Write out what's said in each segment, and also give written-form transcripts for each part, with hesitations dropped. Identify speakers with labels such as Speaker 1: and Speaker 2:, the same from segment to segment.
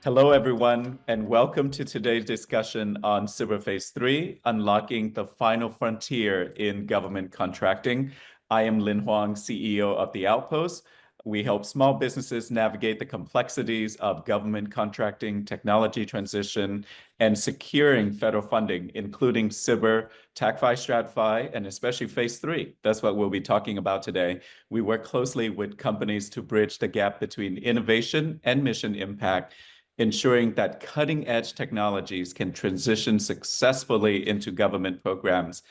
Speaker 1: Hello, everyone, and welcome to today's discussion on SBIR Phase III, Unlocking the Final Frontier in Government Contracting. I am Linh Hoang, CEO of the Outpost. We help small businesses navigate the complexities of government contracting, technology transition, and securing federal funding, including SBIR, TAC-FI, Strat-FI, and especially Phase III. That's what we'll be talking about today. We work closely with companies to bridge the gap between innovation and mission impact, ensuring that cutting-edge technologies can transition successfully into government programs.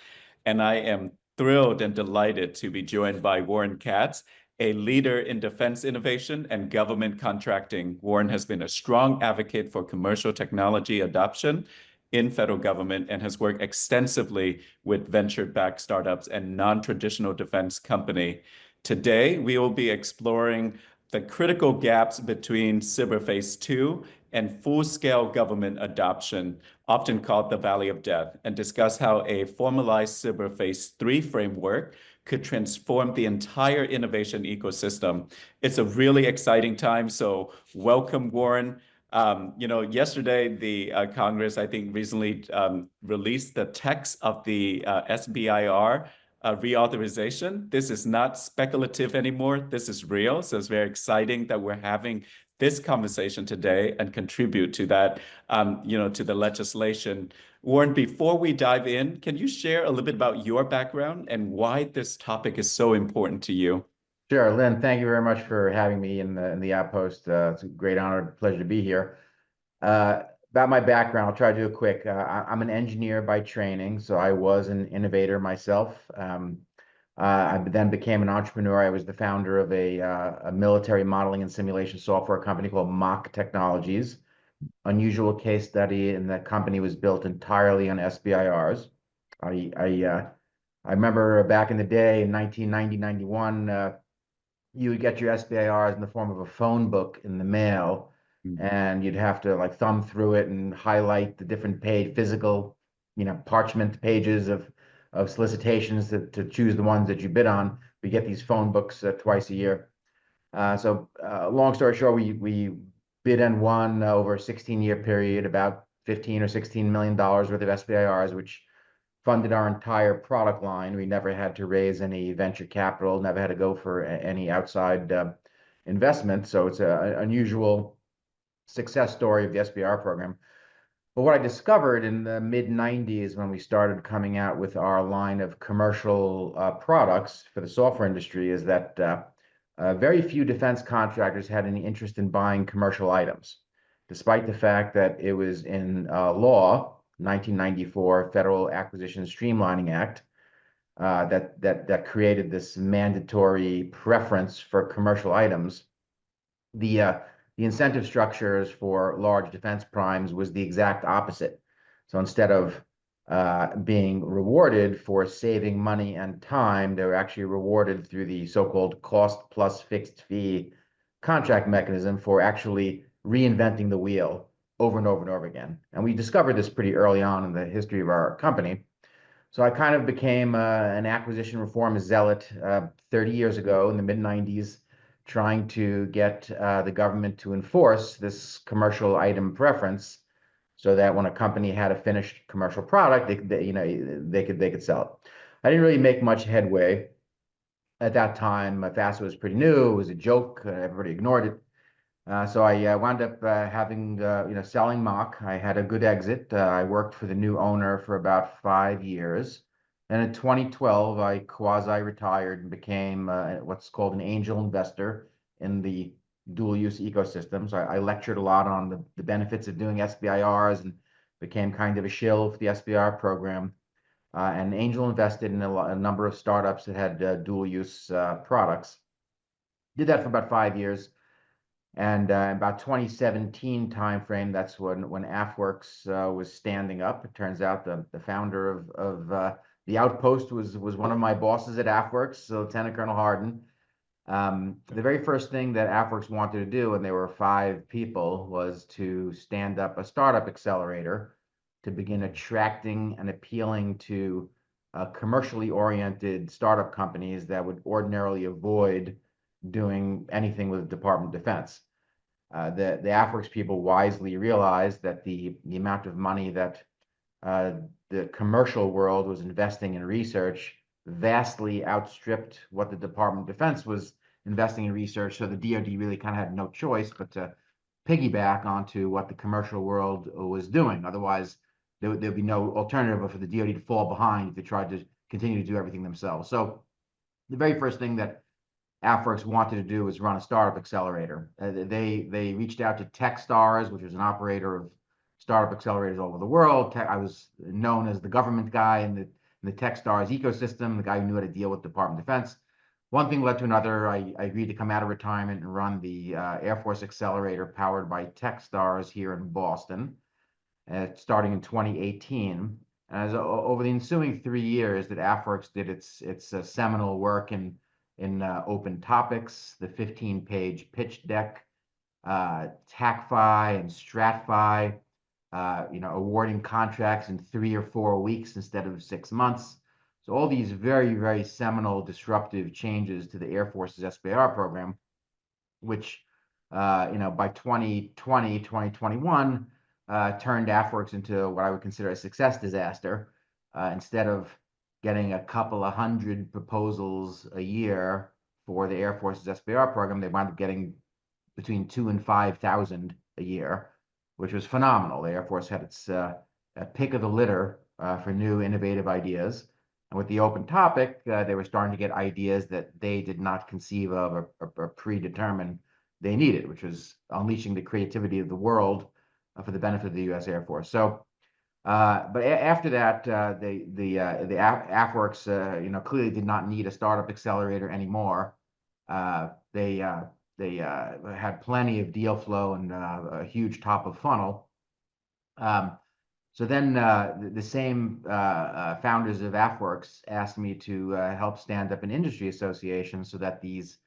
Speaker 1: And I am thrilled and delighted to be joined by Warren Katz, a leader in defense innovation and government contracting. Warren has been a strong advocate for commercial technology adoption in federal government and has worked extensively with venture-backed startups and non-traditional defense company. Today, we will be exploring the critical gaps between SBIR Phase II and full-scale government adoption, often called the Valley of Death, and discuss how a formalized SBIR Phase III framework could transform the entire innovation ecosystem. It's a really exciting time, so welcome, Warren. Yesterday, the Congress, I think, recently released the text of the SBIR reauthorization. This is not speculative anymore. This is real. So it's very exciting that we're having this conversation today and contribute to that, to the legislation. Warren, before we dive in, can you share a little bit about your background and why this topic is so important to you?
Speaker 2: Sure, Lynn, thank you very much for having me in the Outpost. It's a great honor and pleasure to be here. About my background, I'll try to do it quick. I'm an engineer by training, so I was an innovator myself. I then became an entrepreneur. I was the founder of a military modeling and simulation software company called Mock Technologies. Unusual case study, and the company was built entirely on SBIRs. I remember back in the day, in 1990, 91, you would get your SBIRs in the form of a phone book in the mail, and you'd have to like thumb through it and highlight the different physical, parchment pages of solicitations to choose the ones that you bid on. We get these phone books twice a year. Long story short, we bid and won over a 16-year period, about $15 or $16 million worth of SBIRs, which funded our entire product line. We never had to raise any venture capital, never had to go for any outside investment. So it's an unusual success story of the SBIR program. But what I discovered in the mid-90s when we started coming out with our line of commercial products for the software industry is that very few defense contractors had any interest in buying commercial items, despite the fact that it was in law, 1994 Federal Acquisition Streamlining Act, that created this mandatory preference for commercial items. The incentive structures for large defense primes was the exact opposite. So instead of being rewarded for saving money and time, they were actually rewarded through the so-called cost plus fixed fee contract mechanism for actually reinventing the wheel over and over and over again. And we discovered this pretty early on in the history of our company. So I kind of became an acquisition reform zealot 30 years ago in the mid-90s, trying to get the government to enforce this commercial item preference so that when a company had a finished commercial product, they could sell it. I didn't really make much headway at that time. FAFSA was pretty new. It was a joke. Everybody ignored it. So I wound up selling Mock. I had a good exit. I worked for the new owner for about 5 years. And in 2012, I quasi-retired and became what's called an angel investor in the dual-use ecosystem. So I lectured a lot on the benefits of doing SBIRs and became kind of a shill for the SBIR program. And angel invested in a number of startups that had dual-use products. Did that for about 5 years. And about 2017 timeframe, that's when AFWorks was standing up. It turns out the founder of the Outpost was one of my bosses at AFWorks, so Lieutenant Colonel Harden. The very first thing that AFWorks wanted to do, and there were 5 people, was to stand up a startup accelerator to begin attracting and appealing to commercially oriented startup companies that would ordinarily avoid doing anything with the Department of Defense. The AFWERX people wisely realized that the amount of money that the commercial world was investing in research vastly outstripped what the Department of Defense was investing in research. So the DoD really kind of had no choice but to piggyback onto what the commercial world was doing. Otherwise, there'd be no alternative but for the DoD to fall behind if they tried to continue to do everything themselves. So the very first thing that AFWERX wanted to do was run a startup accelerator. They reached out to Techstars, which was an operator of startup accelerators all over the world. I was known as the government guy in the Techstars ecosystem, the guy who knew how to deal with Department of Defense. One thing led to another. I agreed to come out of retirement and run the Air Force Accelerator powered by Techstars here in Boston, starting in 2018. As over the ensuing 3 years that AFWERX did its seminal work in open topics, the 15-page pitch deck, TACFI and StratFi, awarding contracts in 3 or 4 weeks instead of 6 months. So all these very, very seminal disruptive changes to the Air Force's SBIR program, which, by 2020, 2021, turned AFWERX into what I would consider a success disaster. Instead of getting a couple of hundred proposals a year for the Air Force's SBIR program, they wound up getting between 2,000 and 5,000 a year, which was phenomenal. The Air Force had its pick of the litter for new innovative ideas. And with the open topic, they were starting to get ideas that they did not conceive of or predetermine they needed, which was unleashing the creativity of the world for the benefit of the U.S. Air Force. So, but after that, the AFWERX, clearly did not need a startup accelerator anymore. They had plenty of deal flow and a huge top of funnel. So then the same founders of AFWERX asked me to help stand up an industry association so that these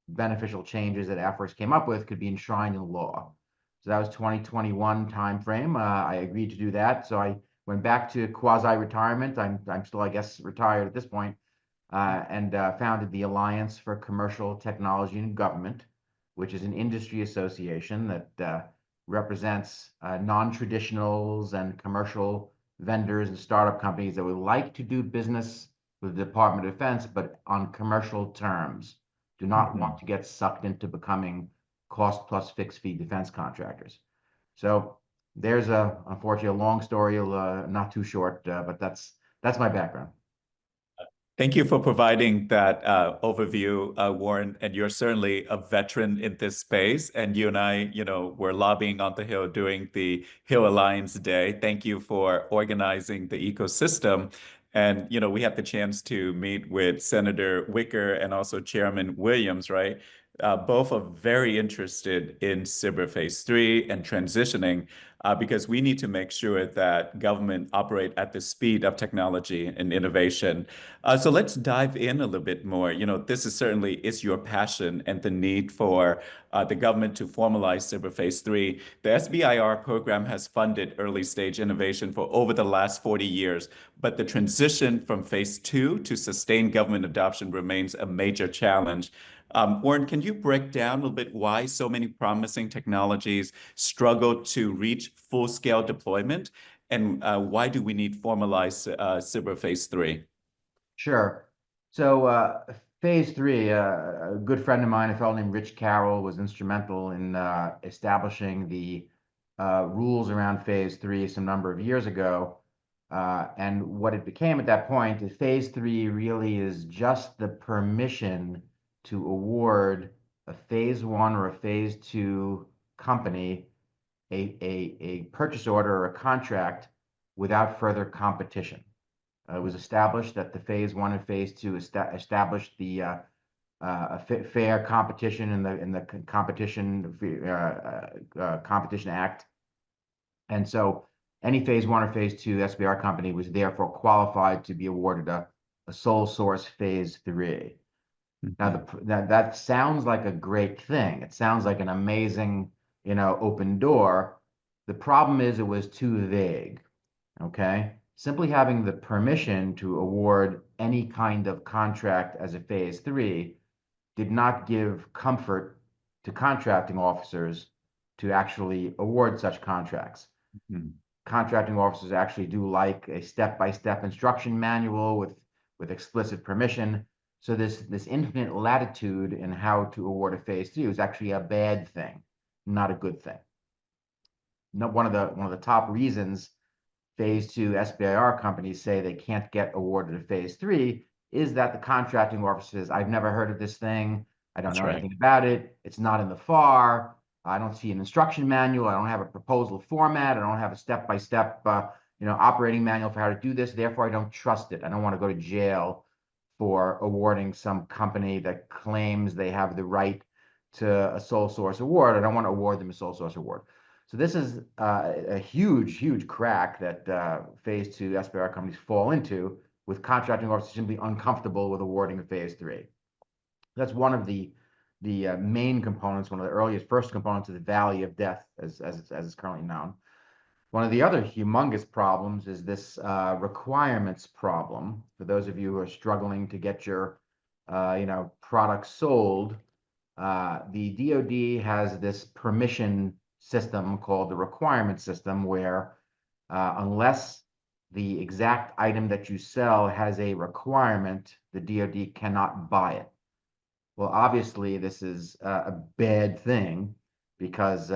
Speaker 2: beneficial changes that AFWERX came up with could be enshrined in law. So that was 2021 timeframe. I agreed to do that. So I went back to quasi-retirement. I'm still, I guess, retired at this point, and founded the Alliance for Commercial Technology and Government, which is an industry association that represents non-traditionals and commercial vendors and startup companies that would like to do business with the Department of Defense, but on commercial terms, do not want to get sucked into becoming cost plus fixed fee defense contractors. So there's unfortunately a long story, not too short, but that's my background.
Speaker 1: Thank you for providing that overview, Warren. And you're certainly a veteran in this space. And you and I, were lobbying on the Hill during the Hill Alliance Day. Thank you for organizing the ecosystem. And, we had the chance to meet with Senator Wicker and also Chairman Williams, right? Both are very interested in SBIR Phase III and transitioning because we need to make sure that government operate at the speed of technology and innovation. So let's dive in a little bit more. This is your passion and the need for the government to formalize SBIR Phase III. The SBIR program has funded early stage innovation for over the last 40 years, but the transition from Phase II to sustained government adoption remains a major challenge. Warren, can you break down a little bit why so many promising technologies struggle to reach full-scale deployment, and why do we need formalized SBIR Phase III?
Speaker 2: Sure. So Phase III, a good friend of mine, a fellow named Rich Carroll, was instrumental in establishing the rules around Phase III some number of years ago. And what it became at that point is Phase III really is just the permission to award a Phase I or a Phase II company a purchase order or a contract without further competition. It was established that the Phase I and Phase II established the fair competition in the Competition Act. And so any Phase I or Phase II SBIR company was therefore qualified to be awarded a sole source Phase III. Now, that sounds like a great thing. It sounds like an amazing, open door. The problem is it was too vague, okay? Simply having the permission to award any kind of contract as a Phase III did not give comfort to contracting officers to actually award such contracts.
Speaker 1: Mhm.
Speaker 2: Contracting officers actually do like a step-by-step instruction manual with explicit permission. So this infinite latitude in how to award a phase 3 is actually a bad thing, not a good thing. One of the top reasons phase 2 SBIR companies say they can't get awarded a phase 3 is that the contracting officer says, I've never heard of this thing. I don't
Speaker 1: That's
Speaker 2: know
Speaker 1: right.
Speaker 2: anything about it. It's not in the FAR. I don't see an instruction manual. I don't have a proposal format. I don't have a step-by-step operating manual for how to do this. Therefore, I don't trust it. I don't want to go to jail for awarding some company that claims they have the right to a sole source award. I don't want to award them a sole source award. So this is a huge, huge crack that phase 2 SBIR companies fall into, with contracting officers simply uncomfortable with awarding a phase 3. That's one of the main components, one of the first components of the valley of death, as it's currently known. One of the other humongous problems is this requirements problem. For those of you who are struggling to get your products sold, the DoD has this permission system called the requirement system, where unless the exact item that you sell has a requirement, the DoD cannot buy it. Well, obviously, this is a bad thing because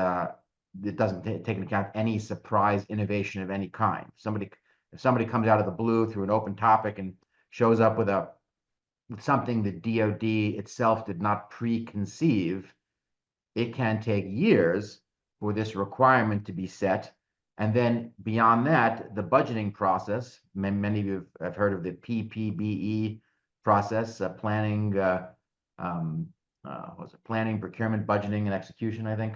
Speaker 2: it doesn't take into account any surprise innovation of any kind. If somebody comes out of the blue through an open topic and shows up with something the DoD itself did not preconceive, it can take years for this requirement to be set. And then beyond that, the budgeting process, many of you have heard of the PPBE process, planning, planning, procurement, budgeting, and execution, I think,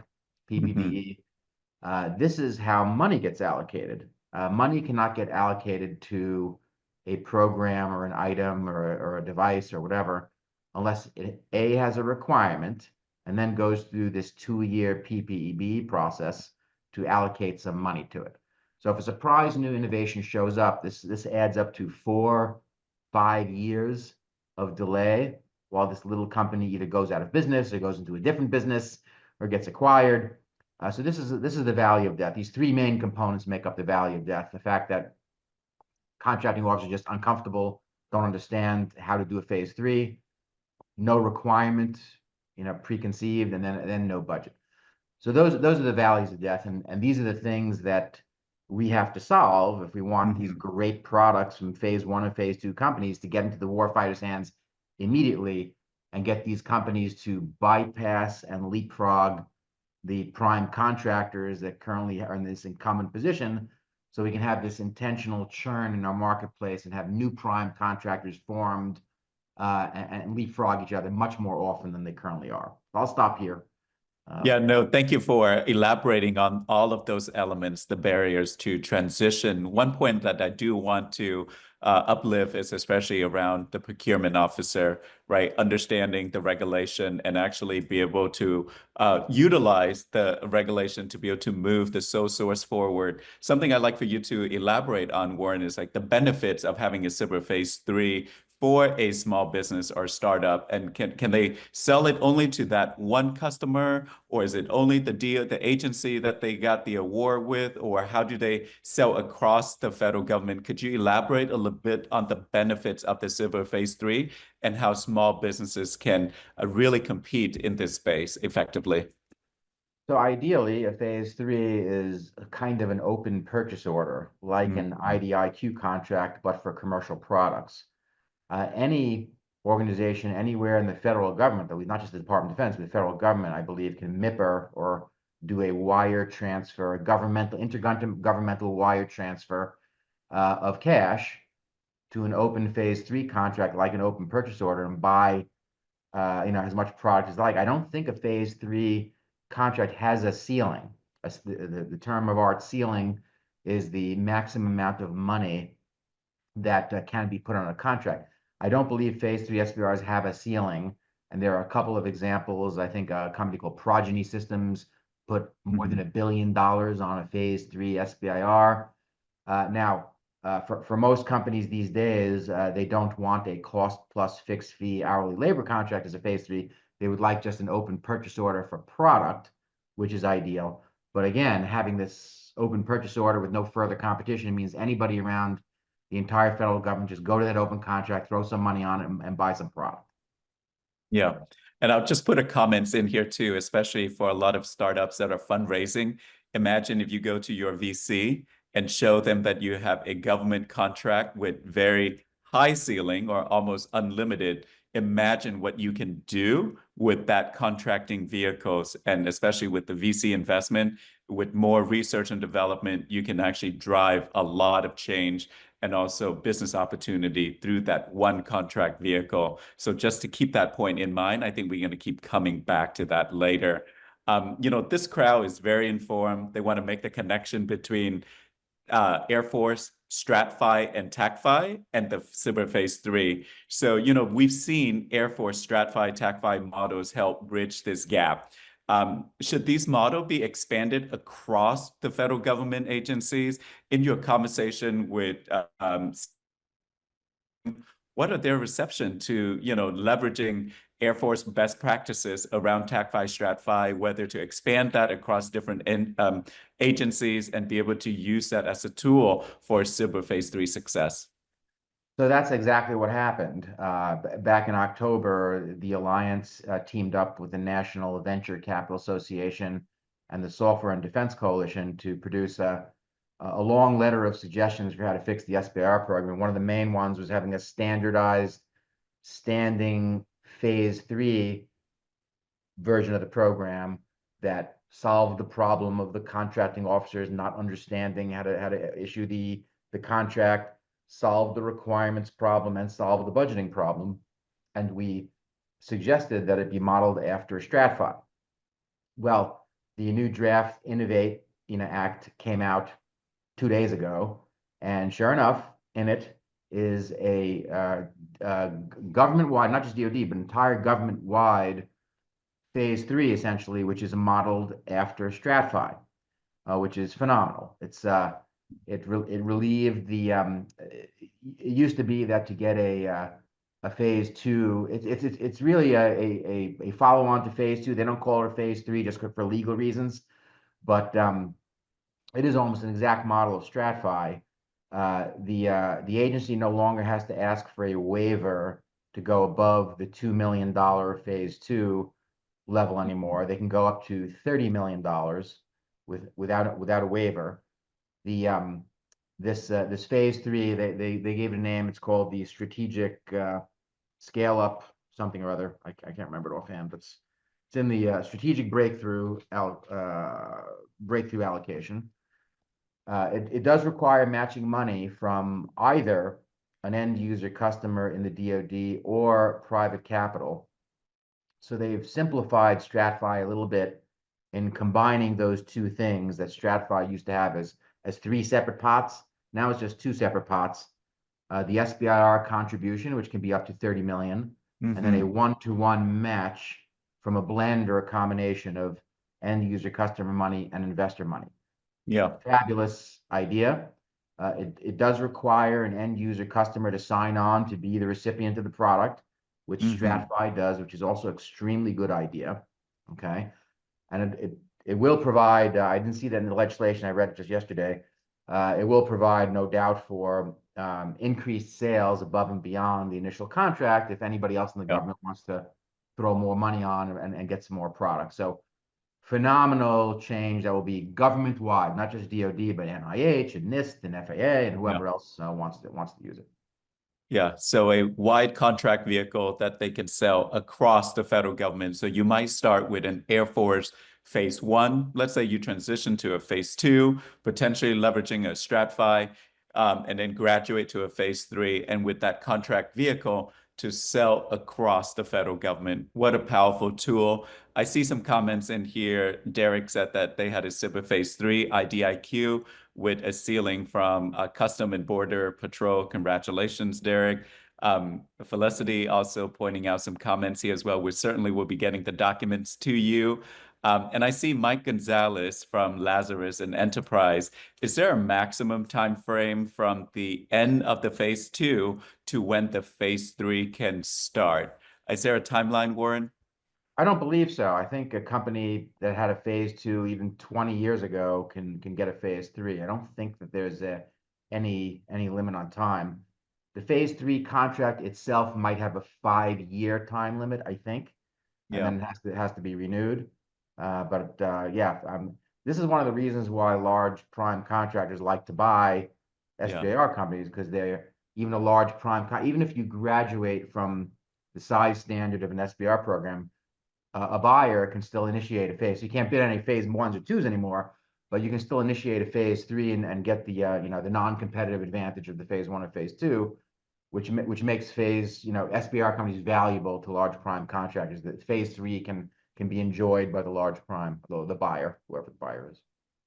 Speaker 1: Mhm.
Speaker 2: PPBE. This is how money gets allocated. Money cannot get allocated to a program or an item or a device or whatever unless it A, has a requirement, and then goes through this 2-year PPEB process to allocate some money to it. So if a surprise new innovation shows up, this adds up to 4-5 years of delay while this little company either goes out of business or goes into a different business or gets acquired. So this is the valley of death. These 3 main components make up the valley of death. The fact that contracting officers are just uncomfortable, don't understand how to do a phase 3, no requirement, preconceived, and then no budget. So those are the valleys of death, and these are the things that we have to solve if we want these
Speaker 1: Mhm.
Speaker 2: great products from phase 1 and phase 2 companies to get into the warfighters' hands immediately and get these companies to bypass and leapfrog the prime contractors that currently are in this incumbent position, so we can have this intentional churn in our marketplace and have new prime contractors formed and leapfrog each other much more often than they currently are. I'll stop here.
Speaker 1: Yeah, no, thank you for elaborating on all of those elements, the barriers to transition. One point that I do want to uplift is especially around the procurement officer, right? Understanding the regulation and actually be able to utilize the regulation to be able to move the sole source forward. Something I'd like for you to elaborate on, Warren, is like the benefits of having a SBIR Phase 3 for a small business or startup, and can they sell it only to that one customer, or is it only the agency that they got the award with, or how do they sell across the federal government? Could you elaborate a little bit on the benefits of the SBIR Phase 3 and how small businesses can really compete in this space effectively?
Speaker 2: So ideally, a phase 3 is a kind of an open purchase order, like an
Speaker 1: Mhm.
Speaker 2: IDIQ contract, but for commercial products. Any organization anywhere in the federal government, though not just the Department of Defense, but the federal government, I believe, can MIPR or do a wire transfer, intergovernmental wire transfer of cash to an open phase 3 contract, like an open purchase order, and buy as much product as like. I don't think a phase 3 contract has a ceiling. The term of art ceiling is the maximum amount of money that can be put on a contract. I don't believe phase 3 SBIRs have a ceiling, and there are a couple of examples. I think a company called Progeny Systems put more than $1 billion on a phase 3 SBIR. For most companies these days, they don't want a cost plus fixed fee hourly labor contract as a phase 3. They would like just an open purchase order for product which is ideal. But again, having this open purchase order with no further competition means anybody around the entire federal government just go to that open contract, throw some money on it, and buy some product.
Speaker 1: Yeah. And I'll just put a comments in here too, especially for a lot of startups that are fundraising. Imagine if you go to your VC and show them that you have a government contract with very high ceiling or almost unlimited. Imagine what you can do with that contracting vehicles, and especially with the VC investment, with more research and development, you can actually drive a lot of change and also business opportunity through that one contract vehicle. So just to keep that point in mind, I think we're going to keep coming back to that later. This crowd is very informed. They want to make the connection between Air Force, StratFi, and TACFi, and the SBIR Phase III. So, we've seen Air Force, StratFi, TACFi models help bridge this gap. Should these models be expanded across the federal government agencies? In your conversation with what are their reception to leveraging Air Force best practices around TACFi, StratFi, whether to expand that across different agencies and be able to use that as a tool for SBIR Phase III success?
Speaker 2: So that's exactly what happened. Back in October, the Alliance teamed up with the National Venture Capital Association and the Software and Defense Coalition to produce a long letter of suggestions for how to fix the SBIR program. One of the main ones was having a standardized standing Phase III version of the program that solved the problem of the contracting officers not understanding how to issue the contract, solve the requirements problem, and solve the budgeting problem. And we suggested that it be modeled after StratFi. Well, the new draft Innovate Act came out 2 days ago, and sure enough, in it is a government-wide, not just DoD, but entire government-wide Phase III, essentially, which is modeled after StratFi, which is phenomenal. It relieved the it used to be that to get a Phase II, it's really a follow-on to Phase II. They don't call it a Phase III just for legal reasons, but it is almost an exact model of StratFi. The agency no longer has to ask for a waiver to go above the $2 million Phase II level anymore. They can go up to $30 million without a waiver. This Phase III, they gave it a name. It's called the Strategic Scale Up something or other. I can't remember it offhand, but it's in the Strategic Breakthrough Allocation. It does require matching money from either an end user customer in the DoD or private capital. So they've simplified StratFi a little bit in combining those two things that StratFi used to have as 3 separate pots. Now it's just 2 separate pots. The SBIR contribution, which can be up to $30 million, and then a 1-to-1 match from a blend or a combination of end user customer money and investor money.
Speaker 1: Yeah.
Speaker 2: Fabulous idea. It does require an end user customer to sign on to be the recipient of the product, which StratFi does, which is also extremely good idea. Okay. And it will provide, I didn't see that in the legislation, I read it just yesterday. It will provide, no doubt, for increased sales above and beyond the initial contract if anybody else in the government wants to throw more money on and get some more product. So phenomenal change that will be government-wide, not just DoD, but NIH and NIST and FAA and whoever else wants to use it.
Speaker 1: Yeah, so a wide contract vehicle that they can sell across the federal government. So you might start with an Air Force Phase I. Let's say you transition to a Phase II, potentially leveraging a StratFi, and then graduate to a Phase III. And with that contract vehicle, to sell across the federal government. What a powerful tool. I see some comments in here. Derek said that they had a SBIR Phase III IDIQ with a ceiling from Custom and Border Patrol. Congratulations, Derek. Felicity also pointing out some comments here as well. We certainly will be getting the documents to you. And I see Mike Gonzalez from Lazarus and Enterprise. Is there a maximum time frame from the end of the Phase II to when the Phase III can start? Is there a timeline, Warren?
Speaker 2: I don't believe so. I think a company that had a phase two even 20 years ago can get a phase three. I don't think that there's any limit on time. The phase three contract itself might have a 5-year time limit, I think, and
Speaker 1: Yeah,
Speaker 2: then it has to be renewed. Yeah, this is one of the reasons why large prime contractors like to buy
Speaker 1: yeah,
Speaker 2: SBIR companies, because they're even a large even if you graduate from the size standard of an SBIR program, a buyer can still initiate a phase. So you can't bid any phase ones or twos anymore, but you can still initiate a phase three and get the the non-competitive advantage of the phase one or phase two, which makes SBR companies valuable to large prime contractors. That phase three can be enjoyed by the large prime, the buyer, whoever the buyer is.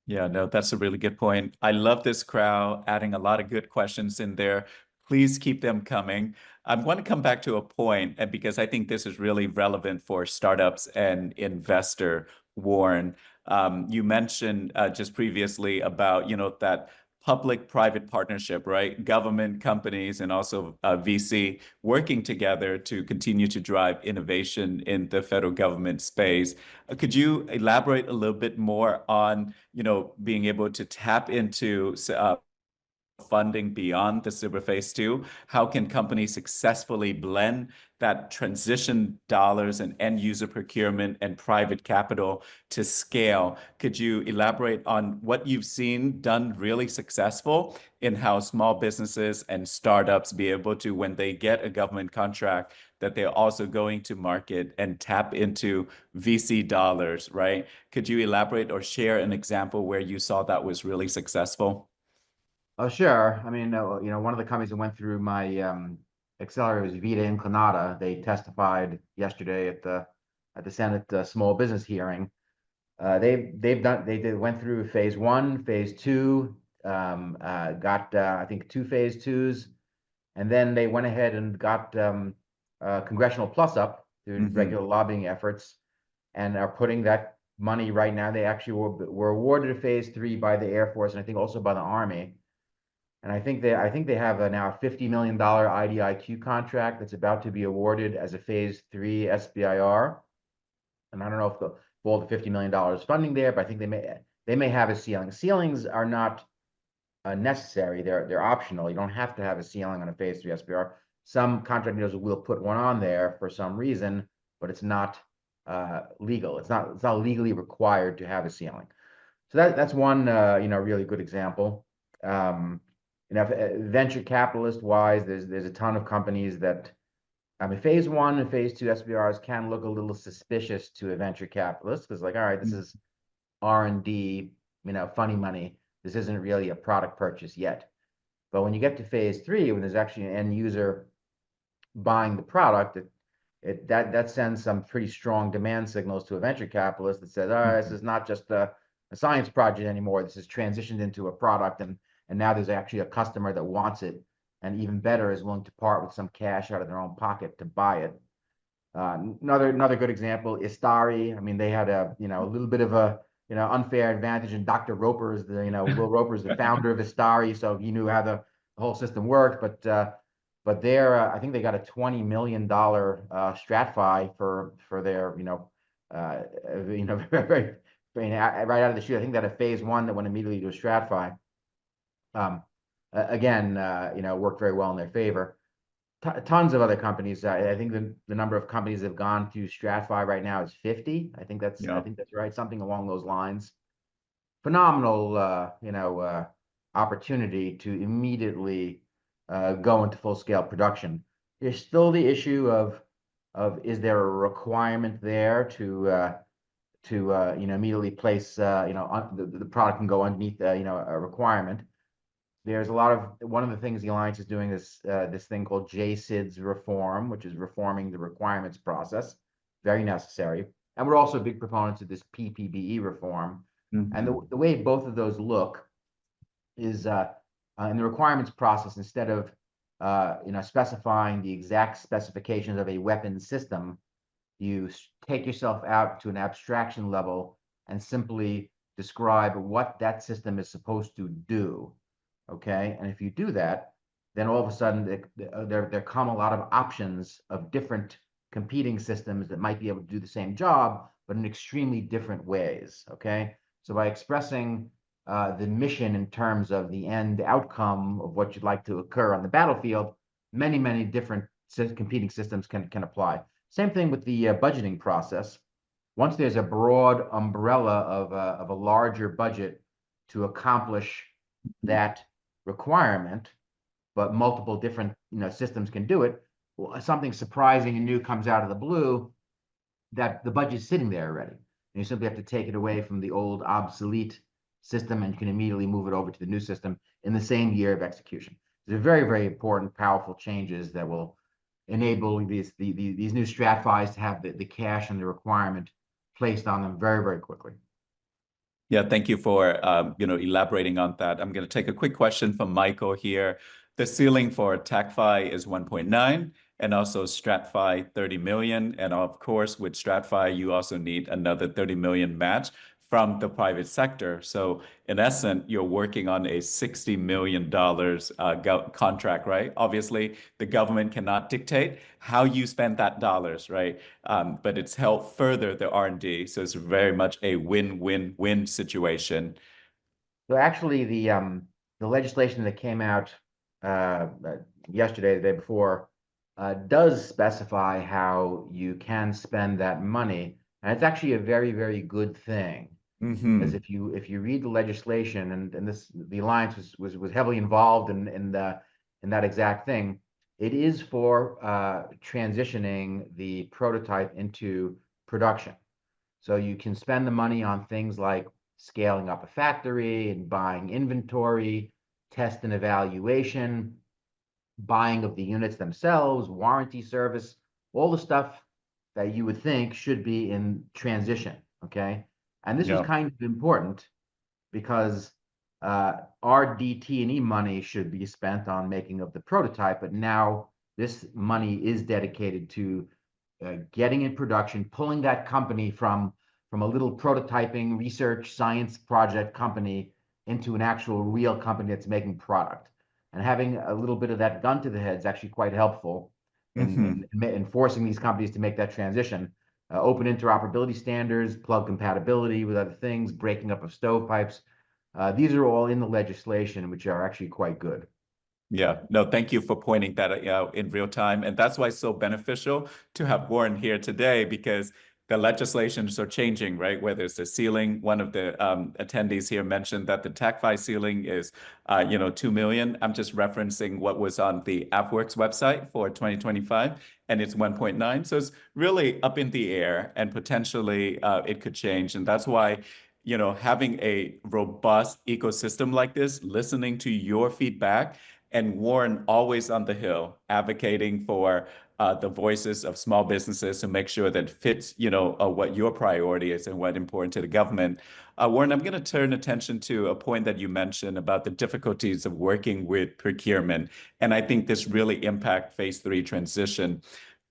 Speaker 1: yeah. No, that's a really good point. I love this crowd, adding a lot of good questions in there. Please keep them coming. I'm going to come back to a point, and because I think this is really relevant for startups and investor, Warren. You mentioned just previously about, that public-private partnership, right? Government companies and also VC working together to continue to drive innovation in the federal government space. Could you elaborate a little bit more on, being able to tap into funding beyond the Super Phase 2? How can companies successfully blend that transition dollars and end user procurement and private capital to scale? Could you elaborate on what you've seen done really successful in how small businesses and startups be able to, when they get a government contract, that they're also going to market and tap into VC dollars, right? Could you elaborate or share an example where you saw that was really successful?
Speaker 2: Oh, sure. I mean, one of the companies that went through my accelerator was Vita Inclinata. They testified yesterday at the Senate small business hearing. They went through phase one, phase two, got I think 2 phase twos, and then they went ahead and got congressional plus up through
Speaker 1: Hmm.
Speaker 2: regular lobbying efforts, and are putting that money right now. They actually were awarded a phase three by the Air Force and I think also by the Army. And I think they have now a $50 million IDIQ contract that's about to be awarded as a phase three SBIR. And I don't know if all the $50 million funding there, but I think they may have a ceiling. Ceilings are not necessary. They're optional. You don't have to have a ceiling on a phase three SBR. Some contractors will put one on there for some reason, but it's not legal. It's not legally required to have a ceiling. So that's one really good example. Venture capitalist wise, there's a ton of companies that, I mean, phase one and phase two SBRs can look a little suspicious to a venture capitalist, because like, all right, this is R&D, funny money. This isn't really a product purchase yet. But when you get to phase three, when there's actually an end user buying the product, that sends some pretty strong demand signals to a venture capitalist that says, all right, this is not just a science project anymore. This is transitioned into a product, and now there's actually a customer that wants it, and even better, is willing to part with some cash out of their own pocket to buy it. Another good example is Istari. I mean, they had a little bit of a unfair advantage, and Dr. Roper is Will Roper is the founder of Istari, so he knew how the whole system worked. But I think they got a $20 million StratFi for their very, right out of the chute. I think that a phase one that went immediately to a StratFi. Again, worked very well in their favor. Tons of other companies. I think the number of companies that have gone through StratFi right now is 50. I
Speaker 1: Yeah.
Speaker 2: think that's right, something along those lines. Phenomenal, opportunity to immediately go into full scale production. There's still the issue of is there a requirement there to immediately place the product can go underneath a requirement. There's one of the things the Alliance is doing is this thing called JSIDS reform, which is reforming the requirements process. Very necessary. And we're also big proponents of this PPBE reform. And
Speaker 1: Hmm.
Speaker 2: the way both of those look is in the requirements process, instead of specifying the exact specifications of a weapon system, you take yourself out to an abstraction level and simply describe what that system is supposed to do. Okay, and if you do that, then all of a sudden there come a lot of options of different competing systems that might be able to do the same job, but in extremely different ways, okay? So by expressing the mission in terms of the end outcome of what you'd like to occur on the battlefield, many, many different competing systems can apply. Same thing with the budgeting process. Once there's a broad umbrella of a larger budget to accomplish that requirement, but multiple different systems can do it, well, something surprising and new comes out of the blue, that the budget's sitting there already. And you simply have to take it away from the old obsolete system, and you can immediately move it over to the new system in the same year of execution. These are very, very important, powerful changes that will enable these new strat-fis to have the cash and the requirement placed on them very, very quickly.
Speaker 1: Yeah, thank you for elaborating on that. I'm going to take a quick question from Michael here. The ceiling for TACFI is 1.9 and also StratFi 30 million. And of course, with StratFi, you also need another 30 million match from the private sector. So in essence, you're working on a $60 million contract, right? Obviously, the government cannot dictate how you spend that dollars, right? But it's helped further the R&D. So it's very much a win-win-win situation.
Speaker 2: So actually, the legislation that came out yesterday, the day before, does specify how you can spend that money, and it's actually a very, very good thing. Because if you read the legislation, and the Alliance was heavily involved in that exact thing, it is for transitioning the prototype into production. So you can spend the money on things like scaling up a factory and buying inventory, test and evaluation, buying of the units themselves, warranty service, all the stuff that you would think should be in transition, okay? And this was kind of important because our DT&E money should be spent on making of the prototype, but now this money is dedicated to getting in production, pulling that company from a little prototyping research science project company into an actual real company that's making product. And having a little bit of that gun to the head is actually quite helpful in forcing these companies to make that transition. Open interoperability standards, plug compatibility with other things, breaking up of stovepipes. These are all in the legislation, which are actually quite good.
Speaker 1: Yeah, no, thank you for pointing that out in real time. And that's why it's so beneficial to have Warren here today, because the legislations are changing, right? Whether it's the ceiling, one of the attendees here mentioned that the TACFI ceiling is, 2 million. I'm just referencing what was on the AppWorks website for 2025, and it's 1.9. So it's really up in the air, and potentially it could change. And that's why, having a robust ecosystem like this, listening to your feedback, and Warren always on the Hill, advocating for the voices of small businesses to make sure that fits, what your priority is and what's important to the government. Warren, I'm going to turn attention to a point that you mentioned about the difficulties of working with procurement. And I think this really impacts Phase 3 transition.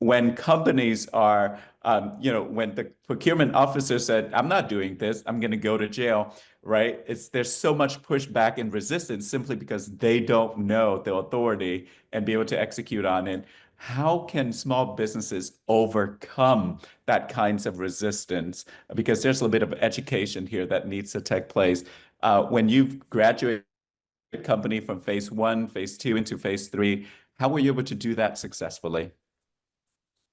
Speaker 1: When companies are, when the procurement officer said, I'm not doing this, I'm going to go to jail, right? There's so much pushback and resistance simply because they don't know the authority and be able to execute on it. How can small businesses overcome that kinds of resistance? Because there's a little bit of education here that needs to take place. When you've graduated a company from Phase 1, Phase 2 into Phase 3, how were you able to do that successfully?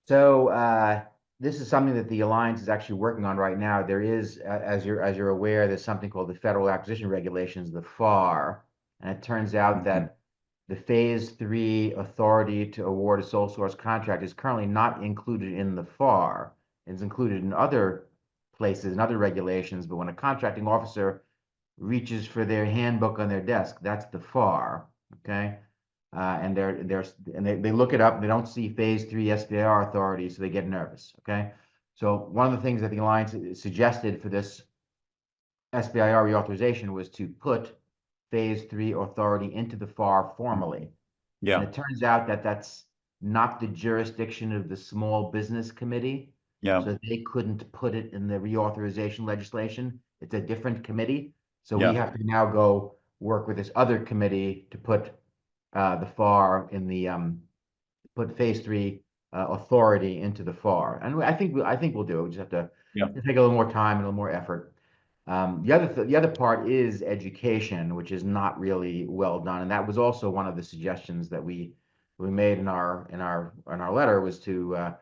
Speaker 2: So this is something that the Alliance is actually working on right now. There is, as you're aware, there's something called the Federal Acquisition Regulations, the FAR, and it turns out that the Phase 3 authority to award a sole source contract is currently not included in the FAR. It's included in other places and other regulations, but when a contracting officer reaches for their handbook on their desk, that's the FAR, okay? And they look it up and they don't see Phase 3 SBIR authority, so they get nervous, okay? So one of the things that the Alliance suggested for this SBIR reauthorization was to put Phase 3 authority into the FAR formally.
Speaker 1: Yeah.
Speaker 2: And it turns out that that's not the jurisdiction of the Small Business Committee.
Speaker 1: Yeah.
Speaker 2: So they couldn't put it in the reauthorization legislation. It's a different committee. So
Speaker 1: Yeah.
Speaker 2: we have to now go work with this other committee to put the FAR in the put Phase 3 authority into the FAR. And I think we'll do it. We just have to
Speaker 1: Yeah.
Speaker 2: take a little more time and a little more effort. The other part is education, which is not really well done, and that was also one of the suggestions that we made in our letter, was to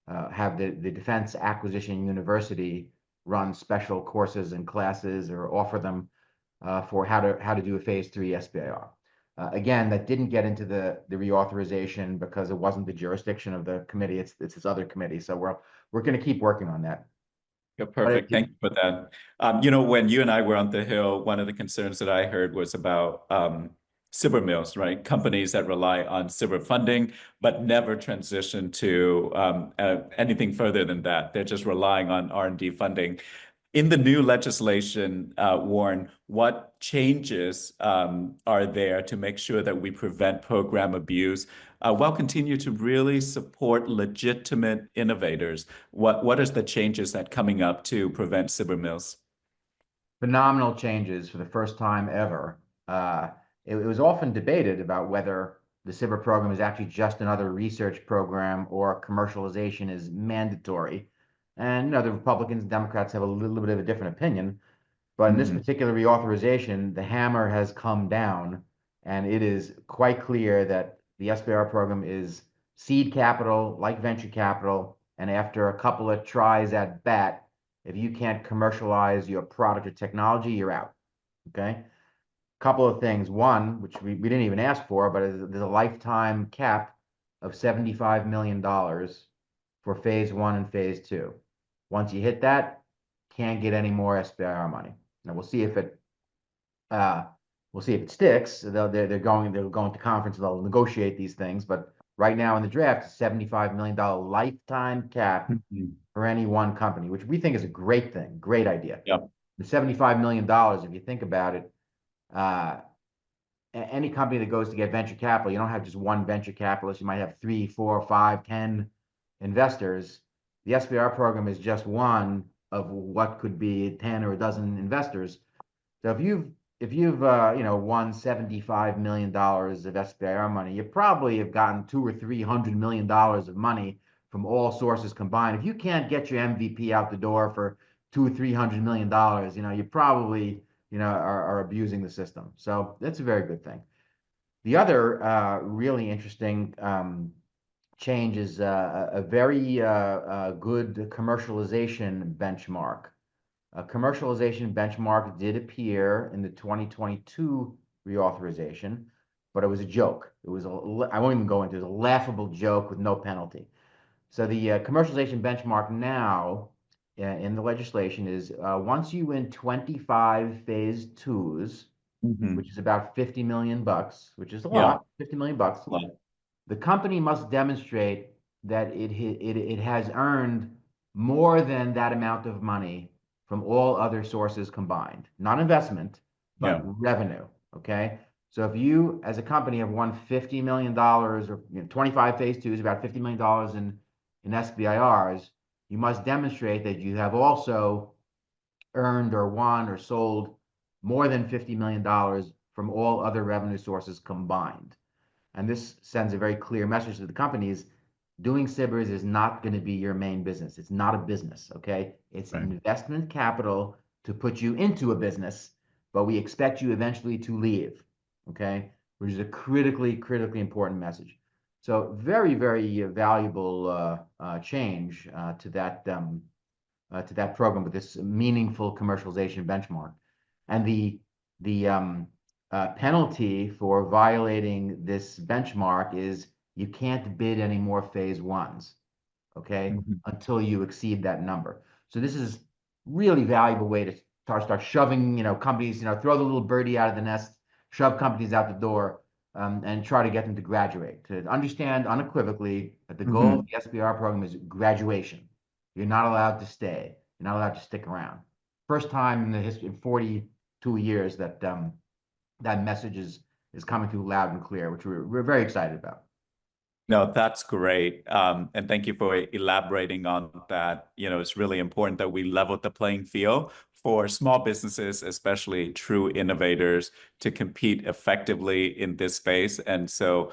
Speaker 2: have the Defense Acquisition University run special courses and classes, or offer them for how to do a Phase III SBIR. Again, that didn't get into the reauthorization because it wasn't the jurisdiction of the committee. It's this other committee. So we're going to keep working on that.
Speaker 1: Yeah, perfect. Thank you for that. You know, when you and I were on the Hill, one of the concerns that I heard was about SBIR mills, right? Companies that rely on SBIR funding, but never transition to anything further than that. They're just relying on R&D funding. In the new legislation, Warren, what changes are there to make sure that we prevent program abuse while continue to really support legitimate innovators? What is the changes that coming up to prevent SBIR mills?
Speaker 2: Phenomenal changes for the first time ever. It was often debated about whether the SBIR program is actually just another research program or commercialization is mandatory. And the Republicans and Democrats have a little bit of a different opinion. But in this
Speaker 1: Mhm.
Speaker 2: particular reauthorization, the hammer has come down, and it is quite clear that the SBIR program is seed capital, like venture capital, and after a couple of tries at bat, if you can't commercialize your product or technology, you're out. Okay? Couple of things. One, which we didn't even ask for, but there's a lifetime cap of $75 million for Phase I and Phase II. Once you hit that, can't get any more SBIR money. Now uh, we'll see if it sticks. They're going to conference. They'll negotiate these things, but right now in the draft, $75 million lifetime cap
Speaker 1: Mhm.
Speaker 2: for any one company, which we think is a great thing, great idea.
Speaker 1: Yep.
Speaker 2: The $75 million, if you think about it, uh, any company that goes to get venture capital, you don't have just one venture capitalist. You might have 3, 4, 5, 10 investors. The SBIR program is just one of what could be 10 or a dozen investors. So if you've won $75 million of SBIR money, you probably have gotten 200 or $300 million of money from all sources combined. If you can't get your MVP out the door for 200 or $300 million, you probably are abusing the system. So that's a very good thing. The other really interesting change is a very good commercialization benchmark. A commercialization benchmark did appear in the 2022 reauthorization, but it was a joke. I won't even go into it. It was a laughable joke with no penalty. So the commercialization benchmark now in the legislation is once you win 25 Phase IIs, which
Speaker 1: Mhm.
Speaker 2: is about 50 million bucks, which is a
Speaker 1: Yeah.
Speaker 2: lot, 50 million bucks,
Speaker 1: Well,
Speaker 2: the company must demonstrate that it has earned more than that amount of money from all other sources combined, not investment, but
Speaker 1: yeah.
Speaker 2: revenue. Okay. So if you, as a company, have won $50 million, or 25 Phase II is about $50 million in SBIRs, you must demonstrate that you have also earned or won or sold more than $50 million from all other revenue sources combined. And this sends a very clear message to the companies: doing SBIRs is not going to be your main business. It's not a business, okay? It's
Speaker 1: Right.
Speaker 2: investment capital to put you into a business, but we expect you eventually to leave, okay? Which is a critically important message. So very, very valuable change to that program with this meaningful commercialization benchmark. And the penalty for violating this benchmark is you can't bid any more Phase Is, okay,
Speaker 1: Mhm.
Speaker 2: until you exceed that number. So this is really valuable way to start shoving, companies, throw the little birdie out of the nest, shove companies out the door, and try to get them to graduate, to understand unequivocally that the goal of
Speaker 1: Mhm.
Speaker 2: the SBIR program is graduation. You're not allowed to stay. You're not allowed to stick around. First time in the history, in 42 years, that that message is coming through loud and clear, which we're very excited about.
Speaker 1: No, that's great. And thank you for elaborating on that. You know, it's really important that we level the playing field for small businesses, especially true innovators, to compete effectively in this space. And so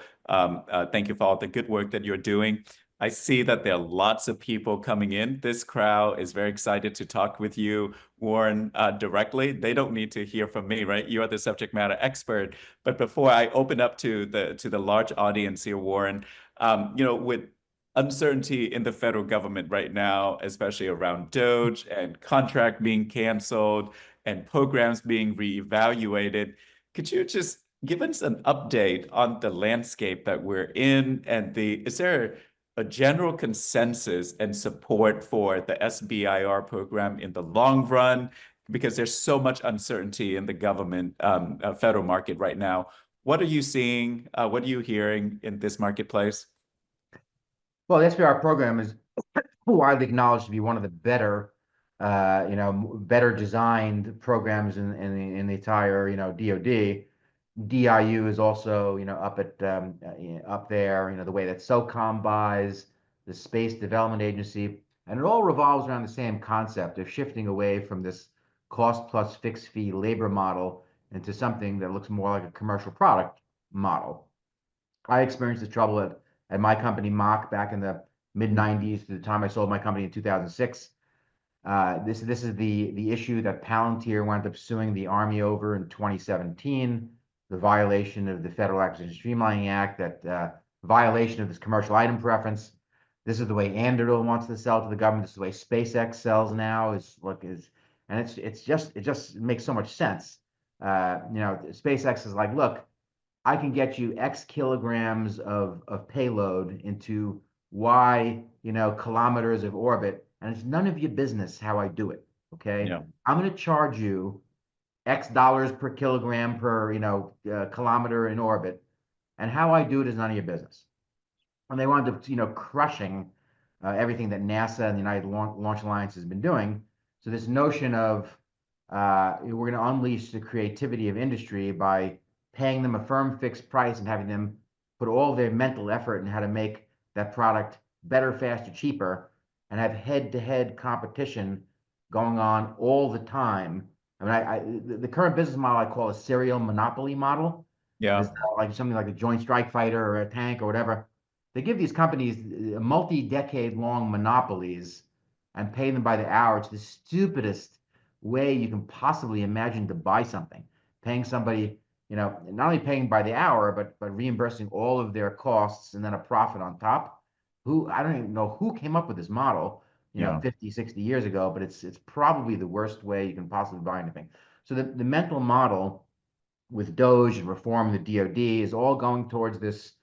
Speaker 1: thank you for all the good work that you're doing. I see that there are lots of people coming in. This crowd is very excited to talk with you, Warren, directly. They don't need to hear from me, right? You are the subject matter expert. But before I open up to the large audience here, Warren, with uncertainty in the federal government right now, especially around DOGE and contract being canceled and programs being reevaluated, could you just give us an update on the landscape that we're in and is there a general consensus and support for the SBIR program in the long run because there's so much uncertainty in the government federal market right now. What are you seeing? What are you hearing in this marketplace?
Speaker 2: Well, the SBIR program is widely acknowledged to be one of the better, better designed programs in the entire, DoD. DIU is also, up there, the way that SOCOM buys, the Space Development Agency, and it all revolves around the same concept of shifting away from this cost plus fixed fee labor model into something that looks more like a commercial product model. I experienced this trouble at my company, Mock, back in the mid 90s to the time I sold my company in 2006. This is the issue that Palantir wound up suing the Army over in 2017, the violation of the Federal Acquisition Streamlining Act, that violation of this commercial item preference. This is the way Anduril wants to sell to the government. This is the way SpaceX sells now. And it just makes so much sense. SpaceX is like, look, I can get you X kilograms of payload into Y, kilometers of orbit, and it's none of your business how I do it. Okay.
Speaker 1: Yeah.
Speaker 2: I'm going to charge you X dollars per kilogram per, kilometer in orbit. And how I do it is none of your business. And they wound up, crushing everything that NASA and the United Launch Alliance has been doing. So this notion of we're going to unleash the creativity of industry by paying them a firm fixed price and having them put all their mental effort in how to make that product better, faster, cheaper, and have head-to-head competition going on all the time. I mean, the current business model I call a serial monopoly model.
Speaker 1: Yeah.
Speaker 2: Is like something like a Joint Strike Fighter or a tank or whatever. They give these companies multi-decade long monopolies and pay them by the hour. It's the stupidest way you can possibly imagine to buy something. Paying somebody, not only paying by the hour, but reimbursing all of their costs and then a profit on top. I don't even know who came up with this model,
Speaker 1: Yeah.
Speaker 2: 50, 60 years ago, but it's probably the worst way you can possibly buy anything. So the mental model with DOGE and reform in the DoD is all going towards this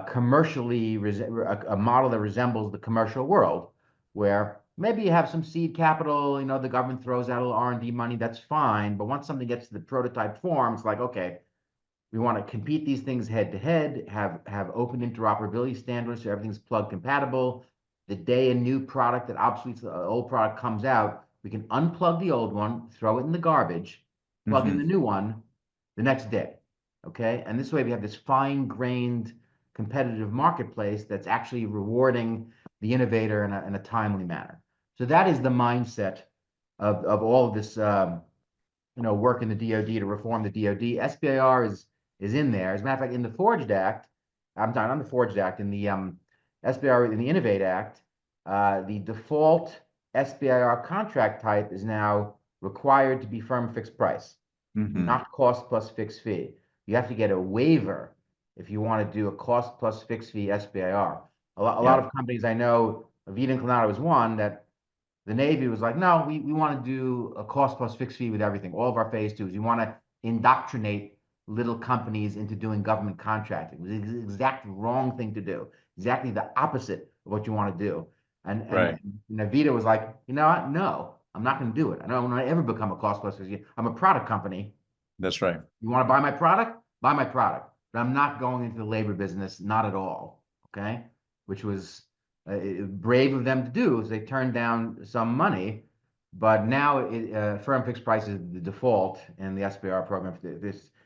Speaker 2: commercially a model that resembles the commercial world, where maybe you have some seed capital, the government throws out a little R&D money, that's fine. But once something gets to the prototype form, it's like, okay, we want to compete these things head to head, have open interoperability standards so everything's plug compatible. The day a new product that obsoletes the old product comes out, we can unplug the old one, throw it in the garbage, plug in the new one the next day. Okay. And this way we have this fine-grained competitive marketplace that's actually rewarding the innovator in a timely manner. So that is the mindset of all of this work in the DoD to reform the DoD. SBIR is in there. As a matter of fact, in the Forged Act, I'm sorry, not the Forged Act, in the SBIR, in the Innovate Act, the default SBIR contract type is now required to be firm fixed price, not cost plus fixed fee. You have to get a waiver if you want to do a cost plus fixed fee SBIR. A lot of companies I know, Vida and Clenado is one, that the Navy was like, no, we want to do a cost plus fixed fee with everything. All of our phase twos. We want to indoctrinate little companies into doing government contracting. It was the exact wrong thing to do. Exactly the opposite of what you want to do. And Vida was like, you know what? No, I'm not going to do it. I don't want to ever become a cost plus fixed fee. I'm a product company.
Speaker 1: That's right.
Speaker 2: You want to buy my product? Buy my product. But I'm not going into the labor business, not at all. Okay, which was brave of them to do, is they turned down some money, but now firm fixed price is the default in the SBIR program.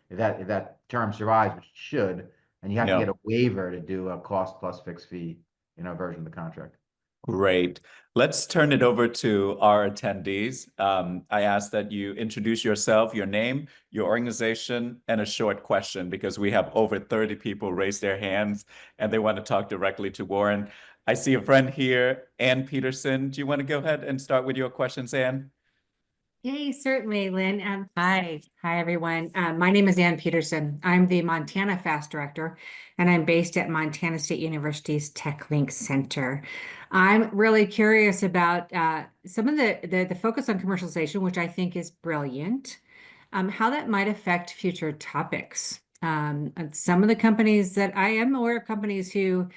Speaker 2: If that term survives, which it should, and you have to get a waiver to do a cost plus fixed fee, version of the contract.
Speaker 1: Great. Let's turn it over to our attendees. I ask that you introduce yourself, your name, your organization, and a short question because we have over 30 people raise their hands and they want to talk directly to Warren. I see a friend here, Ann Peterson. Do you want to go ahead and start with your questions, Ann?
Speaker 3: Hey, certainly, Lynn. Hi. Hi, everyone. My name is Ann Peterson. I'm the Montana FAST Director, and I'm based at Montana State University's TechLink Center. I'm really curious about some of the focus on commercialization, which I think is brilliant, how that might affect future topics. And some of the companies that I am aware of, companies who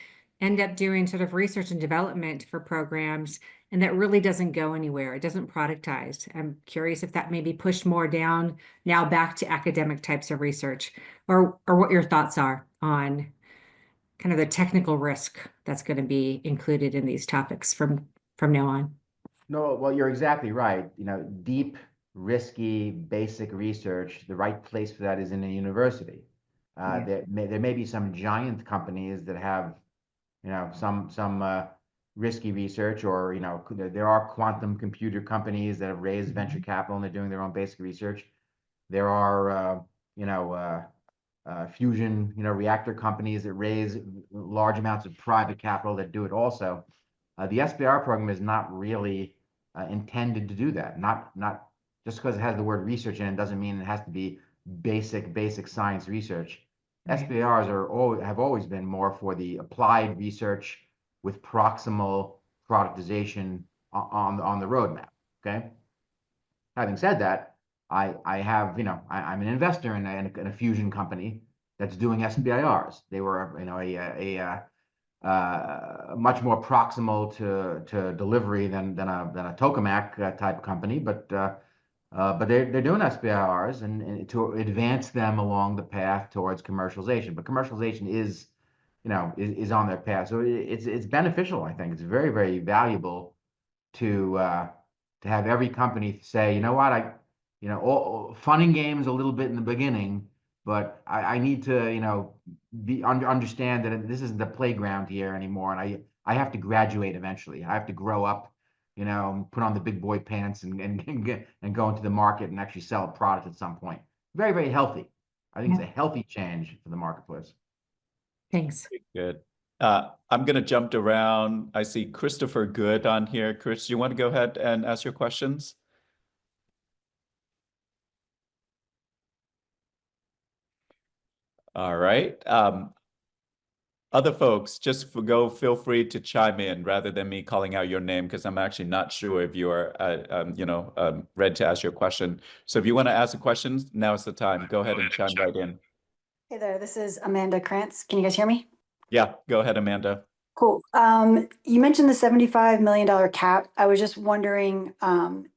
Speaker 3: end up doing sort of research and development for programs, and that really doesn't go anywhere. It doesn't productize. I'm curious if that may be pushed more down now back to academic types of research, or what your thoughts are on kind of the technical risk that's going to be included in these topics from now on.
Speaker 2: No, well, you're exactly right. Deep, risky, basic research, the right place for that is in a university.
Speaker 3: Yeah.
Speaker 2: There may be some giant companies that have, some risky research, or there are quantum computer companies that have raised venture capital and they're doing their own basic research. There are, fusion, reactor companies that raise large amounts of private capital that do it also. The SBIR program is not really intended to do that. Not just because it has the word research in it doesn't mean it has to be basic science research.
Speaker 3: Right.
Speaker 2: Have always been more for the applied research with proximal productization on the roadmap. Okay. Having said that, I'm an investor in a fusion company that's doing SBIRs. They were, much more proximal to delivery than a tokamak type company, but they're doing SBIRs and to advance them along the path towards commercialization. But commercialization is on their path, so it's beneficial. I think it's very valuable to have every company say, you know what, all fun and games a little bit in the beginning, but I need to, understand that this isn't the playground here anymore, and I have to graduate eventually. I have to grow up, put on the big boy pants and go into the market and actually sell a product at some point. Very healthy. I think
Speaker 3: Yeah.
Speaker 2: it's a healthy change for the marketplace.
Speaker 3: Thanks.
Speaker 1: Good. I'm going to jump around. I see Christopher Good on here. Chris, do you want to go ahead and ask your questions? All right. Other folks, feel free to chime in rather than me calling out your name, because I'm actually not sure if you are, ready to ask your question. So if you want to ask a question, now is the time. Go ahead and chime right in.
Speaker 4: Hey there, this is Amanda Krantz. Can you guys hear me?
Speaker 1: Yeah, go ahead, Amanda.
Speaker 4: Cool. You mentioned the $75 million cap. I was just wondering,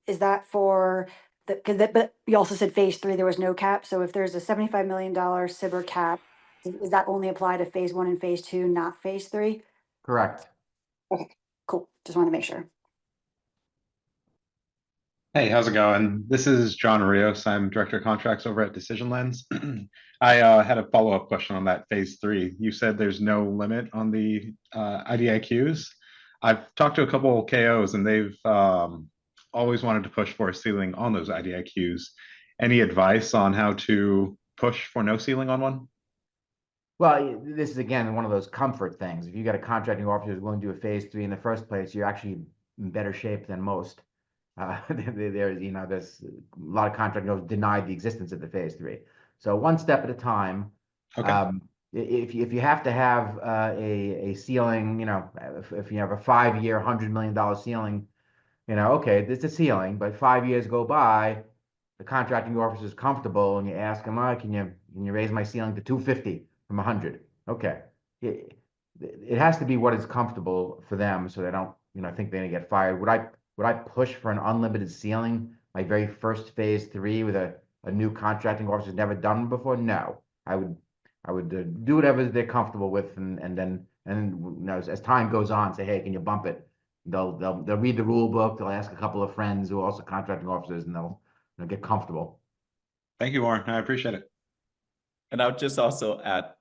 Speaker 4: is that for but you also said phase three, there was no cap. So if there's a $75 million SBIR cap, does that only apply to phase one and phase two, not phase three?
Speaker 2: Correct.
Speaker 4: Okay, cool. Just wanted to make sure.
Speaker 5: Hey, how's it going? This is John Rios. I'm Director of Contracts over at Decision Lens. I had a follow-up question on that phase three. You said there's no limit on the IDIQs. I've talked to a couple of KOs and they've always wanted to push for a ceiling on those IDIQs. Any advice on how to push for no ceiling on one?
Speaker 2: Well, this is again one of those comfort things. If you got a contracting officer who's willing to do a phase three in the first place, you're actually in better shape than most. There's a lot of contractors denied the existence of the phase three. So one step at a time.
Speaker 5: Okay.
Speaker 2: If you have to have a ceiling, if you have a 5-year, $100 million ceiling, okay, it's a ceiling, but 5 years go by, the contracting officer is comfortable, and you ask him, can you raise my ceiling to 250 from 100? Okay. It has to be what is comfortable for them, so they don't, think they're gonna get fired. Would I push for an unlimited ceiling, my very first phase three with a new contracting officer who's never done before? No, I would do whatever they're comfortable with, and then as time goes on, say, hey, can you bump it? They'll read the rule book. They'll ask a couple of friends who are also contracting officers, and they'll get comfortable.
Speaker 5: Thank you, Warren. I appreciate it.
Speaker 1: And I would just also add,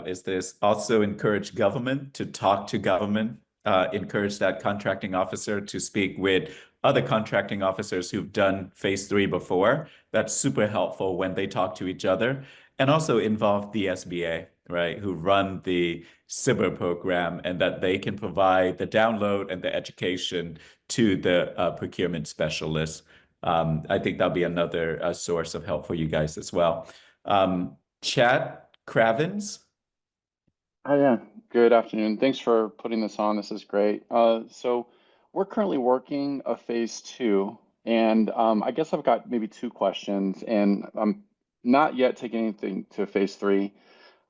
Speaker 1: is this also encourage government to talk to government, encourage that contracting officer to speak with other contracting officers who've done phase three before. That's super helpful when they talk to each other, and also involve the SBA. right, who run the SBIR program, and that they can provide the download and the education to the procurement specialists. I think that'll be another source of help for you guys as well. Chad Cravens.
Speaker 6: Hi, yeah. Good afternoon. Thanks for putting this on. This is great. So we're currently working a phase two, and I guess I've got maybe two questions, and I'm not yet taking anything to phase three.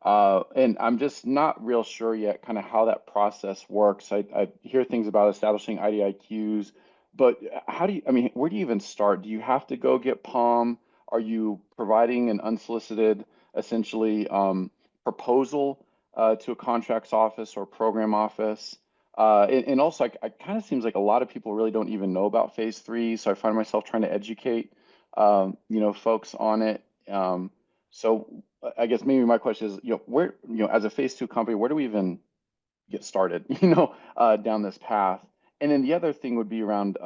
Speaker 6: And I'm just not real sure yet kind of how that process works. I hear things about establishing IDIQs, but how do you, I mean, where do you even start? Do you have to go get POM? Are you providing an unsolicited, essentially, proposal to a contracts office or program office? And also, it kind of seems like a lot of people really don't even know about phase three, so I find myself trying to educate, folks on it. So I guess maybe my question is, where, as a phase two company, where do we even get started, down this path? And then the other thing would be around,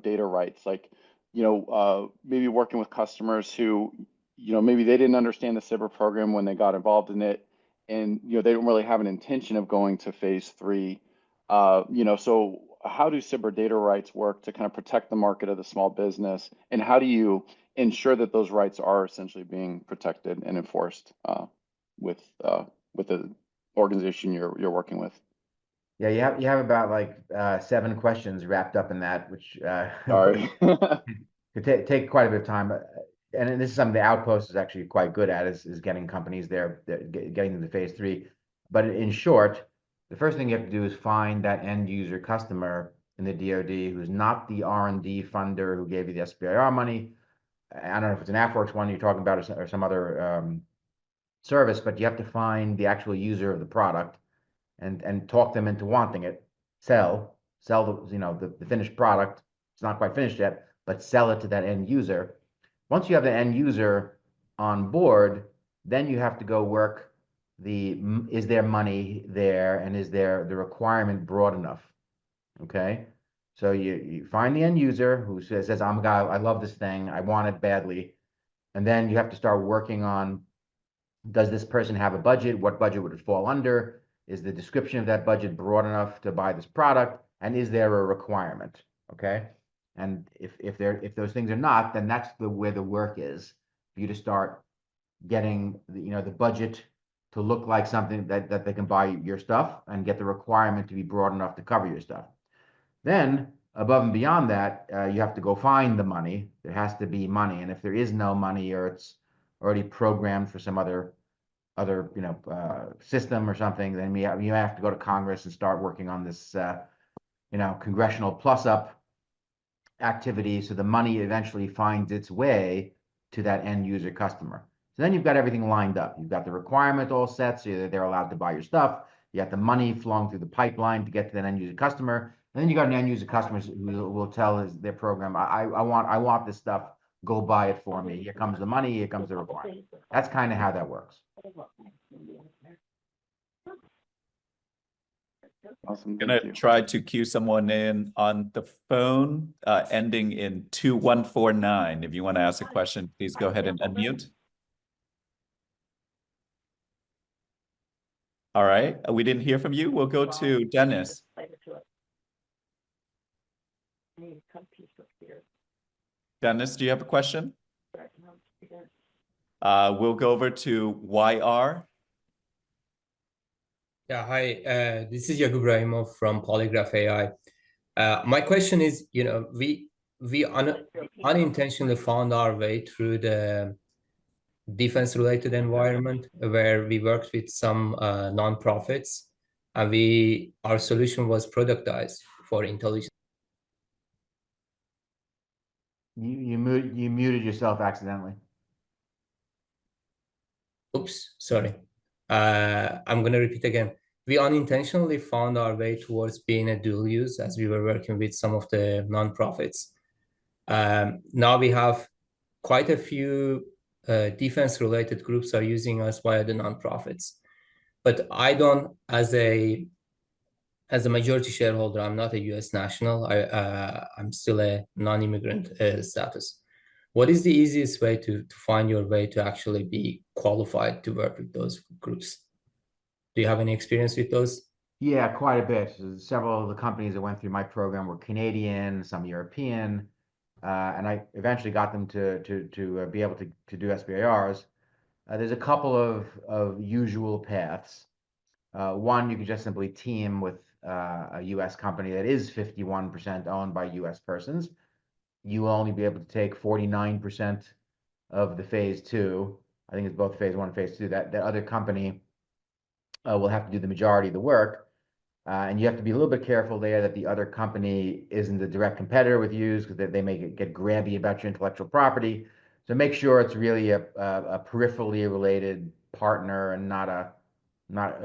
Speaker 6: data rights, like, maybe working with customers who, maybe they didn't understand the SBIR program when they got involved in it, and, they don't really have an intention of going to phase three. So how do SBIR data rights work to kind of protect the market of the small business? And how do you ensure that those rights are essentially being protected and enforced with the organization you're working with?
Speaker 2: Yeah, you have about like 7 questions wrapped up in that, which
Speaker 6: Sorry.
Speaker 2: could take quite a bit of time. And this is something the Outpost is actually quite good at, is getting companies there, getting them to phase three. But in short, the first thing you have to do is find that end user customer in the DoD who's not the R&D funder who gave you the SBIR money. I don't know if it's an AFWERX one you're talking about, or some other service, but you have to find the actual user of the product and talk them into wanting it. Sell the finished product. It's not quite finished yet, but sell it to that end user. Once you have the end user on board, then you have to go work is there money there, and is there the requirement broad enough? Okay. So you find the end user who says, I'm a guy, I love this thing, I want it badly. And then you have to start working on, does this person have a budget? What budget would it fall under? Is the description of that budget broad enough to buy this product? And is there a requirement? Okay. And if those things are not, then that's where the work is for you to start getting the budget to look like something that they can buy your stuff, and get the requirement to be broad enough to cover your stuff. Then above and beyond that, you have to go find the money. There has to be money, and if there is no money, or it's already programmed for some other system or something, then you have to go to Congress and start working on this congressional plus up activity, so the money eventually finds its way to that end user customer. So then you've got everything lined up. You've got the requirement all set, so they're allowed to buy your stuff. You got the money flowing through the pipeline to get to that end user customer. And then you got an end user customer who will tell their program, I want this stuff, go buy it for me. Here comes the money, here comes the requirement. That's kind of how that works.
Speaker 6: Awesome.
Speaker 1: I'm gonna try to cue someone in on the phone, ending in 2149. If you want to ask a question, please go ahead and unmute. All right, we didn't hear from you. We'll go to Dennis. Dennis, do you have a question? We'll go over to YR.
Speaker 7: Yeah, hi, this is Yakub Rahimov from Polygraph AI. My question is, we unintentionally found our way through the defense-related environment, where we worked with some nonprofits, and our solution was productized for intelligence.
Speaker 2: You muted yourself accidentally.
Speaker 7: Oops, sorry. I'm going to repeat again. We unintentionally found our way towards being a dual use, as we were working with some of the nonprofits. Now we have quite a few defense-related groups are using us via the nonprofits. But I don't, as a majority shareholder, I'm not a U.S. national. I'm still a non-immigrant status. What is the easiest way to find your way to actually be qualified to work with those groups? Do you have any experience with those?
Speaker 2: Yeah, quite a bit. Several of the companies that went through my program were Canadian, some European, and I eventually got them to be able to do SBIRs. There's a couple of usual paths. One, you can just simply team with a U.S. company that is 51% owned by U.S. persons. You will only be able to take 49% of the phase two. I think it's both phase one and phase two. That other company will have to do the majority of the work. And you have to be a little bit careful there that the other company isn't a direct competitor with you, because they may get grabby about your intellectual property. So make sure it's really a peripherally related partner and not a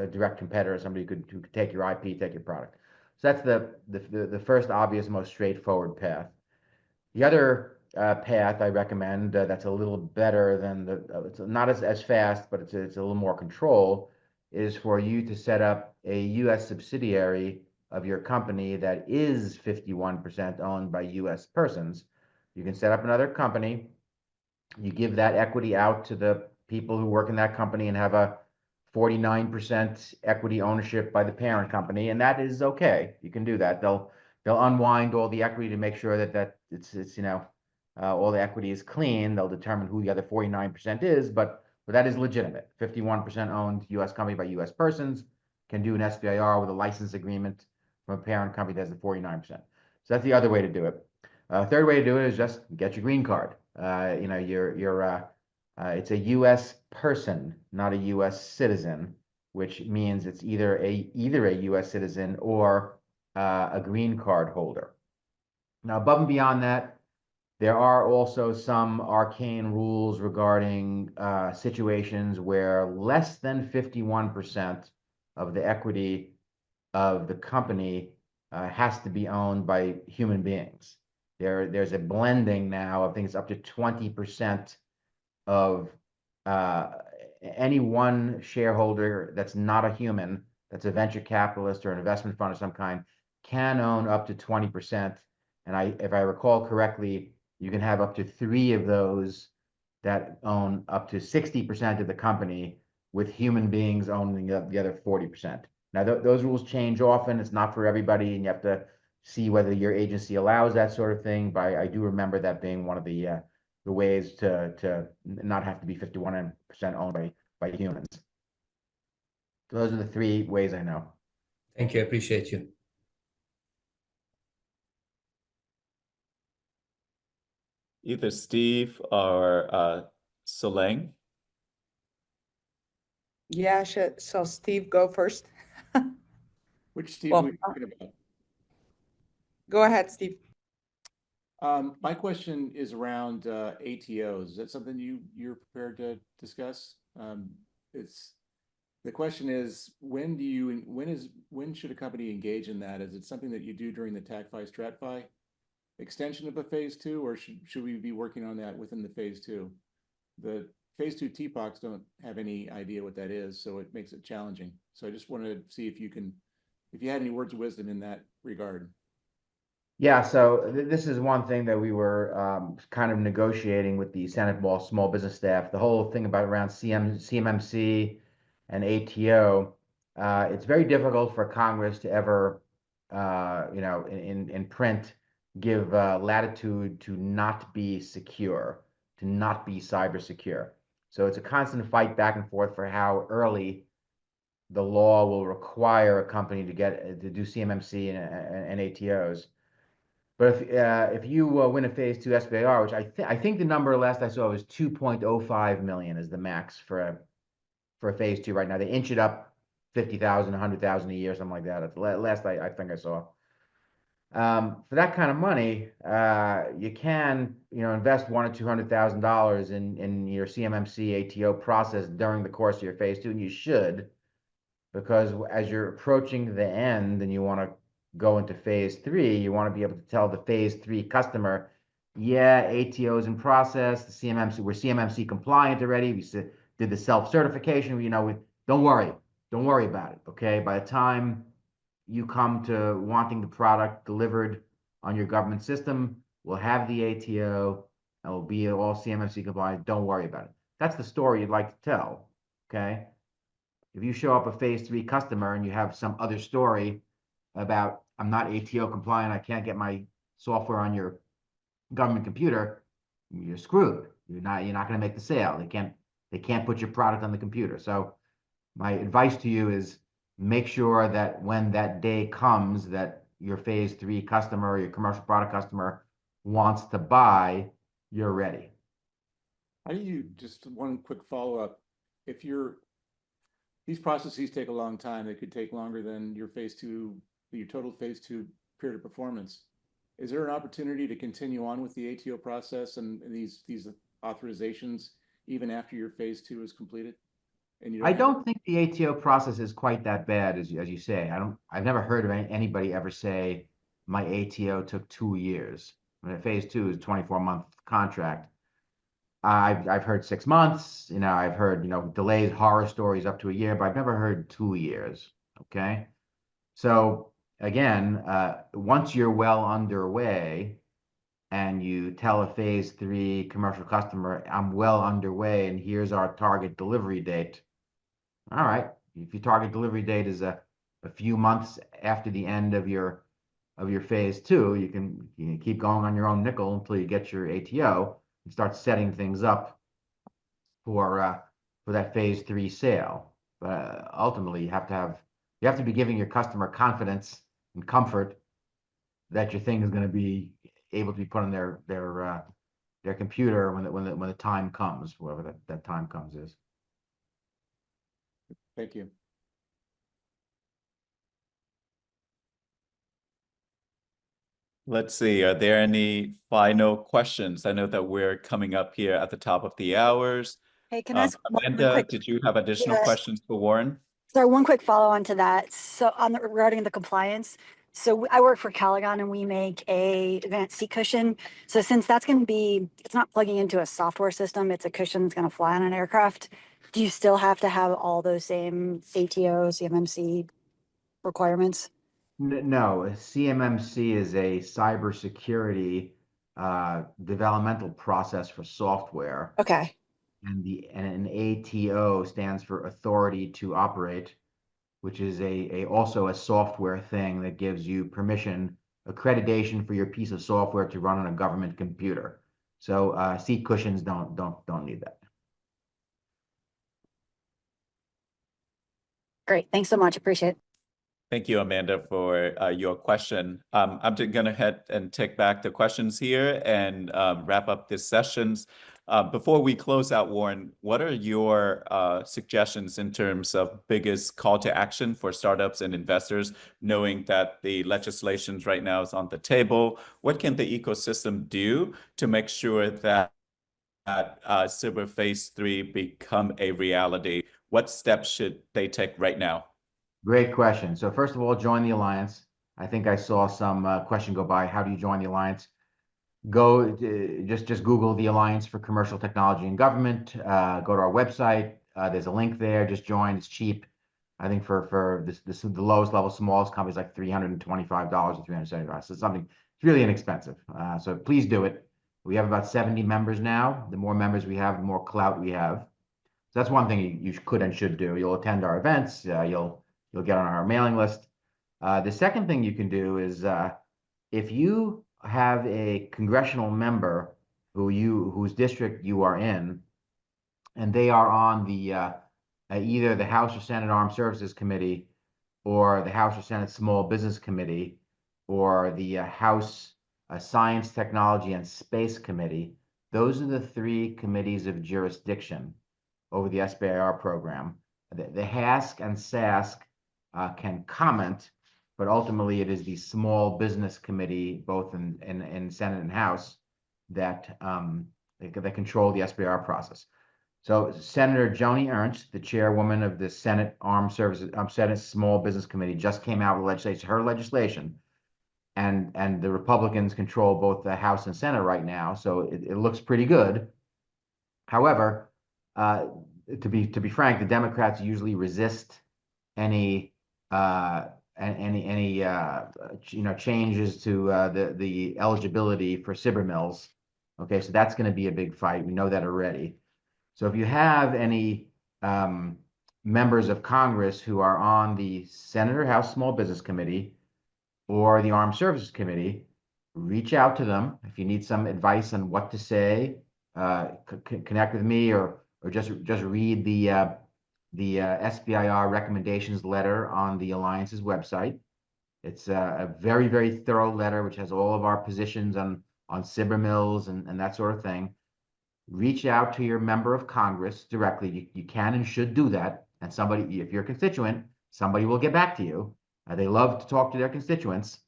Speaker 2: direct competitor, somebody who could take your IP, take your product. So that's the first obvious, most straightforward path. The other path I recommend that's a little better than it's not as fast, but it's a little more control, is for you to set up a U.S. subsidiary of your company that is 51% owned by U.S. persons. You can set up another company. You give that equity out to the people who work in that company and have a 49% equity ownership by the parent company, and that is okay. You can do that. They'll unwind all the equity to make sure that it's all the equity is clean. They'll determine who the other 49% is, but that is legitimate. 51% owned U.S. company by U.S. persons can do an SBIR with a license agreement from a parent company that has the 49%. So that's the other way to do it. Third way to do it is just get your green card. It's a U.S. person, not a U.S. citizen, which means it's either a U.S. citizen or a green card holder. Now, above and beyond that, there are also some arcane rules regarding situations where less than 51% of the equity of the company has to be owned by human beings. There's a blending now. I think it's up to 20% of any one shareholder that's not a human, that's a venture capitalist or an investment fund of some kind, can own up to 20%. And if I recall correctly, you can have up to 3 of those that own up to 60% of the company, with human beings owning the other 40%. Now, those rules change often. It's not for everybody, and you have to see whether your agency allows that sort of thing. But I do remember that being one of the ways to not have to be 51% owned by humans. So those are the 3 ways I know.
Speaker 7: Thank you. I appreciate you.
Speaker 1: Either Steve or Solang.
Speaker 8: Yeah, so Steve, go first.
Speaker 9: Which Steve
Speaker 8: Well,
Speaker 9: are we talking about?
Speaker 8: Go ahead, Steve.
Speaker 9: My question is around ATOs. Is that something you're prepared to discuss? The question is, when should a company engage in that? Is it something that you do during the TACFI StratFi extension of a phase 2, or should we be working on that within the phase 2? The phase 2 TPOCs don't have any idea what that is, so it makes it challenging. So I just wanted to see if you had any words of wisdom in that regard.
Speaker 2: Yeah, so this is one thing that we were kind of negotiating with the Senate small business staff. The whole thing around CMMC and ATO, it's very difficult for Congress to ever, in print, give latitude to not be secure, to not be cyber secure. So it's a constant fight back and forth for how early the law will require a company to do CMMC and ATOs. But if you win a phase 2 SBIR, which I think the number last I saw was 2.05 million is the max for a phase 2 right now. They inch it up 50,000, 100,000 a year, something like that. At last I think I saw. For that kind of money, you can invest $100,000 or $200,000 in your CMMC ATO process during the course of your phase 2, and you should, because as you're approaching the end and you want to go into phase 3, you want to be able to tell the phase 3 customer, yeah, ATO is in process, the CMMC, we're CMMC compliant already, we did the self-certification, don't worry about it, okay? By the time you come to wanting the product delivered on your government system, we'll have the ATO, and we'll be all CMMC compliant, don't worry about it. That's the story you'd like to tell, okay? if you show up a phase 3 customer and you have some other story about, I'm not ATO compliant, I can't get my software on your government computer, you're screwed. You're not going to make the sale. They can't put your product on the computer. So my advice to you is make sure that when that day comes that your phase 3 customer or your commercial product customer wants to buy, you're ready.
Speaker 9: How do you, just one quick follow-up, if these processes take a long time, they could take longer than your total phase 2 period of performance. Is there an opportunity to continue on with the ATO process and these authorizations even after your phase 2 is completed? And
Speaker 2: I don't think the ATO process is quite that bad as you say. I've never heard of anybody ever say my ATO took 2 years. I mean, phase 2 is a 24-month contract. I've heard 6 months, I've heard, delays, horror stories up to a year, but I've never heard 2 years. Okay. So again, once you're well underway and you tell a phase 3 commercial customer, I'm well underway and here's our target delivery date. All right. If your target delivery date is a few months after the end of your phase 2, you can keep going on your own nickel until you get your ATO and start setting things up for that phase 3 sale. But ultimately, you have to be giving your customer confidence and comfort that your thing is going to be able to be put on their computer when the time comes, whatever that time comes is.
Speaker 9: Thank you.
Speaker 1: Let's see, are there any final questions? I know that we're coming up here at the top of the hours.
Speaker 4: Hey, can I ask one
Speaker 1: Amanda,
Speaker 4: quick?
Speaker 1: did you have additional
Speaker 4: Yes.
Speaker 1: questions for Warren?
Speaker 4: Sorry, one quick follow on to that. So regarding the compliance, so I work for Caligon and we make a advanced seat cushion. So since that's going to be, it's not plugging into a software system, it's a cushion that's going to fly on an aircraft. Do you still have to have all those same ATO, CMMC requirements?
Speaker 2: No, CMMC is a cybersecurity developmental process for software.
Speaker 4: Okay.
Speaker 2: And an ATO stands for Authority to Operate, which is also a software thing that gives you permission, accreditation for your piece of software to run on a government computer. So seat cushions don't need that.
Speaker 4: Great. Thanks so much. Appreciate it.
Speaker 1: Thank you, Amanda, for your question. I'm just going to head and take back the questions here and wrap up this sessions. Before we close out, Warren, what are your suggestions in terms of biggest call to action for startups and investors, knowing that the legislation right now is on the table? What can the ecosystem do to make sure that SBIR Phase 3 become a reality? What steps should they take right now?
Speaker 2: Great question. So first of all, join the Alliance. I think I saw some question go by. How do you join the Alliance? Go just Google the Alliance for Commercial Technology and Government. Go to our website. There's a link there. Just join. It's cheap. I think for the lowest level, smallest companies like $325 or $375. So it's really inexpensive. So please do it. We have about 70 members now. The more members we have, the more clout we have. So that's one thing you could and should do. You'll attend our events. You'll get on our mailing list. The second thing you can do is if you have a congressional member whose district you are in, and they are on the either the House or Senate Armed Services Committee, or the House or Senate Small Business Committee, or the House Science, Technology, and Space Committee, those are the 3 committees of jurisdiction over the SBIR program. The HASC and SASC can comment, but ultimately it is the Small Business Committee, both in Senate and House, that control the SBIR process. So Senator Joni Ernst, the chairwoman of the Senate Armed Services, Senate Small Business Committee, just came out with her legislation, and the Republicans control both the House and Senate right now, so it looks pretty good. However, to be frank, the Democrats usually resist any changes to the eligibility for SBIR mills. Okay, so that's going to be a big fight. We know that already. So if you have any members of Congress who are on the Senate or House Small Business Committee or the Armed Services Committee, reach out to them if you need some advice on what to say. Connect with me, or just read the SBIR recommendations letter on the Alliance's website. It's a very, very thorough letter which has all of our positions on SBIR mills and that sort of thing. Reach out to your member of Congress directly. You can and should do that. And somebody, if you're a constituent, somebody will get back to you. They love to talk to their constituents.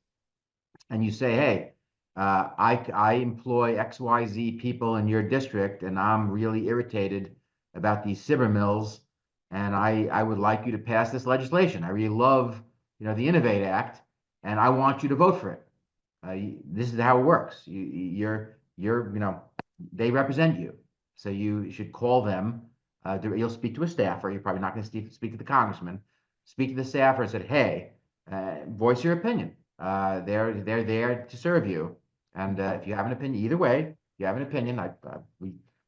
Speaker 2: And you say, hey, I employ XYZ people in your district, and I'm really irritated about these SBIR mills, and I would like you to pass this legislation. I really love, the Innovate Act, and I want you to vote for it. This is how it works. They represent you, so you should call them. You'll speak to a staffer. You're probably not going to speak to the congressman. Speak to the staffer and said, hey, voice your opinion. They're there to serve you. And if you have an opinion, either way, you have an opinion.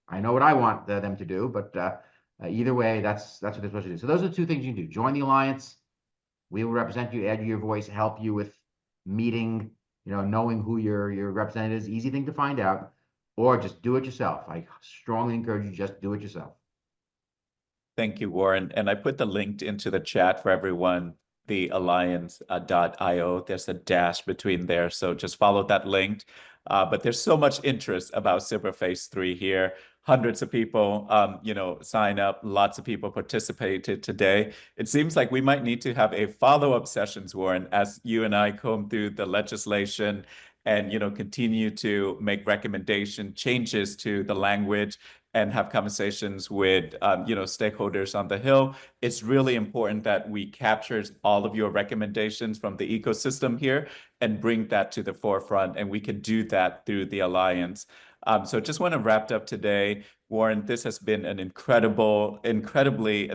Speaker 2: I know what I want them to do, but either way, that's what they're supposed to do. So those are the two things you can do. Join the Alliance. We will represent you, add your voice, help you with meeting, knowing who your representative is. Easy thing to find out. Or just do it yourself. I strongly encourage you, just do it yourself.
Speaker 1: Thank you, Warren. And I put the link into the chat for everyone, the alliance.io. There's a dash between there, so just follow that link. But there's so much interest about SBIR Phase 3 here. Hundreds of people, sign up. Lots of people participated today. It seems like we might need to have a follow-up sessions, Warren, as you and I comb through the legislation and continue to make recommendation changes to the language and have conversations with stakeholders on the Hill. It's really important that we capture all of your recommendations from the ecosystem here and bring that to the forefront, and we can do that through the Alliance. So just want to wrap up today. Warren, this has been an incredibly an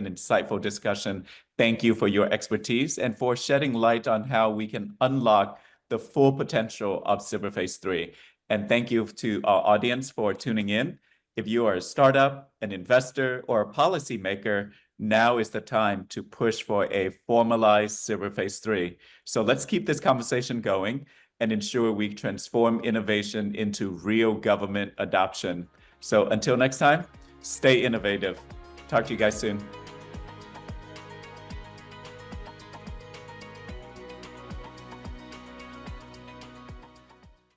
Speaker 1: insightful discussion. Thank you for your expertise and for shedding light on how we can unlock the full potential of SBIR Phase 3. And thank you to our audience for tuning in. If you are a startup, an investor, or a policymaker, now is the time to push for a formalized SBIR Phase 3. So let's keep this conversation going and ensure we transform innovation into real government adoption. So until next time, stay innovative. Talk to you guys soon.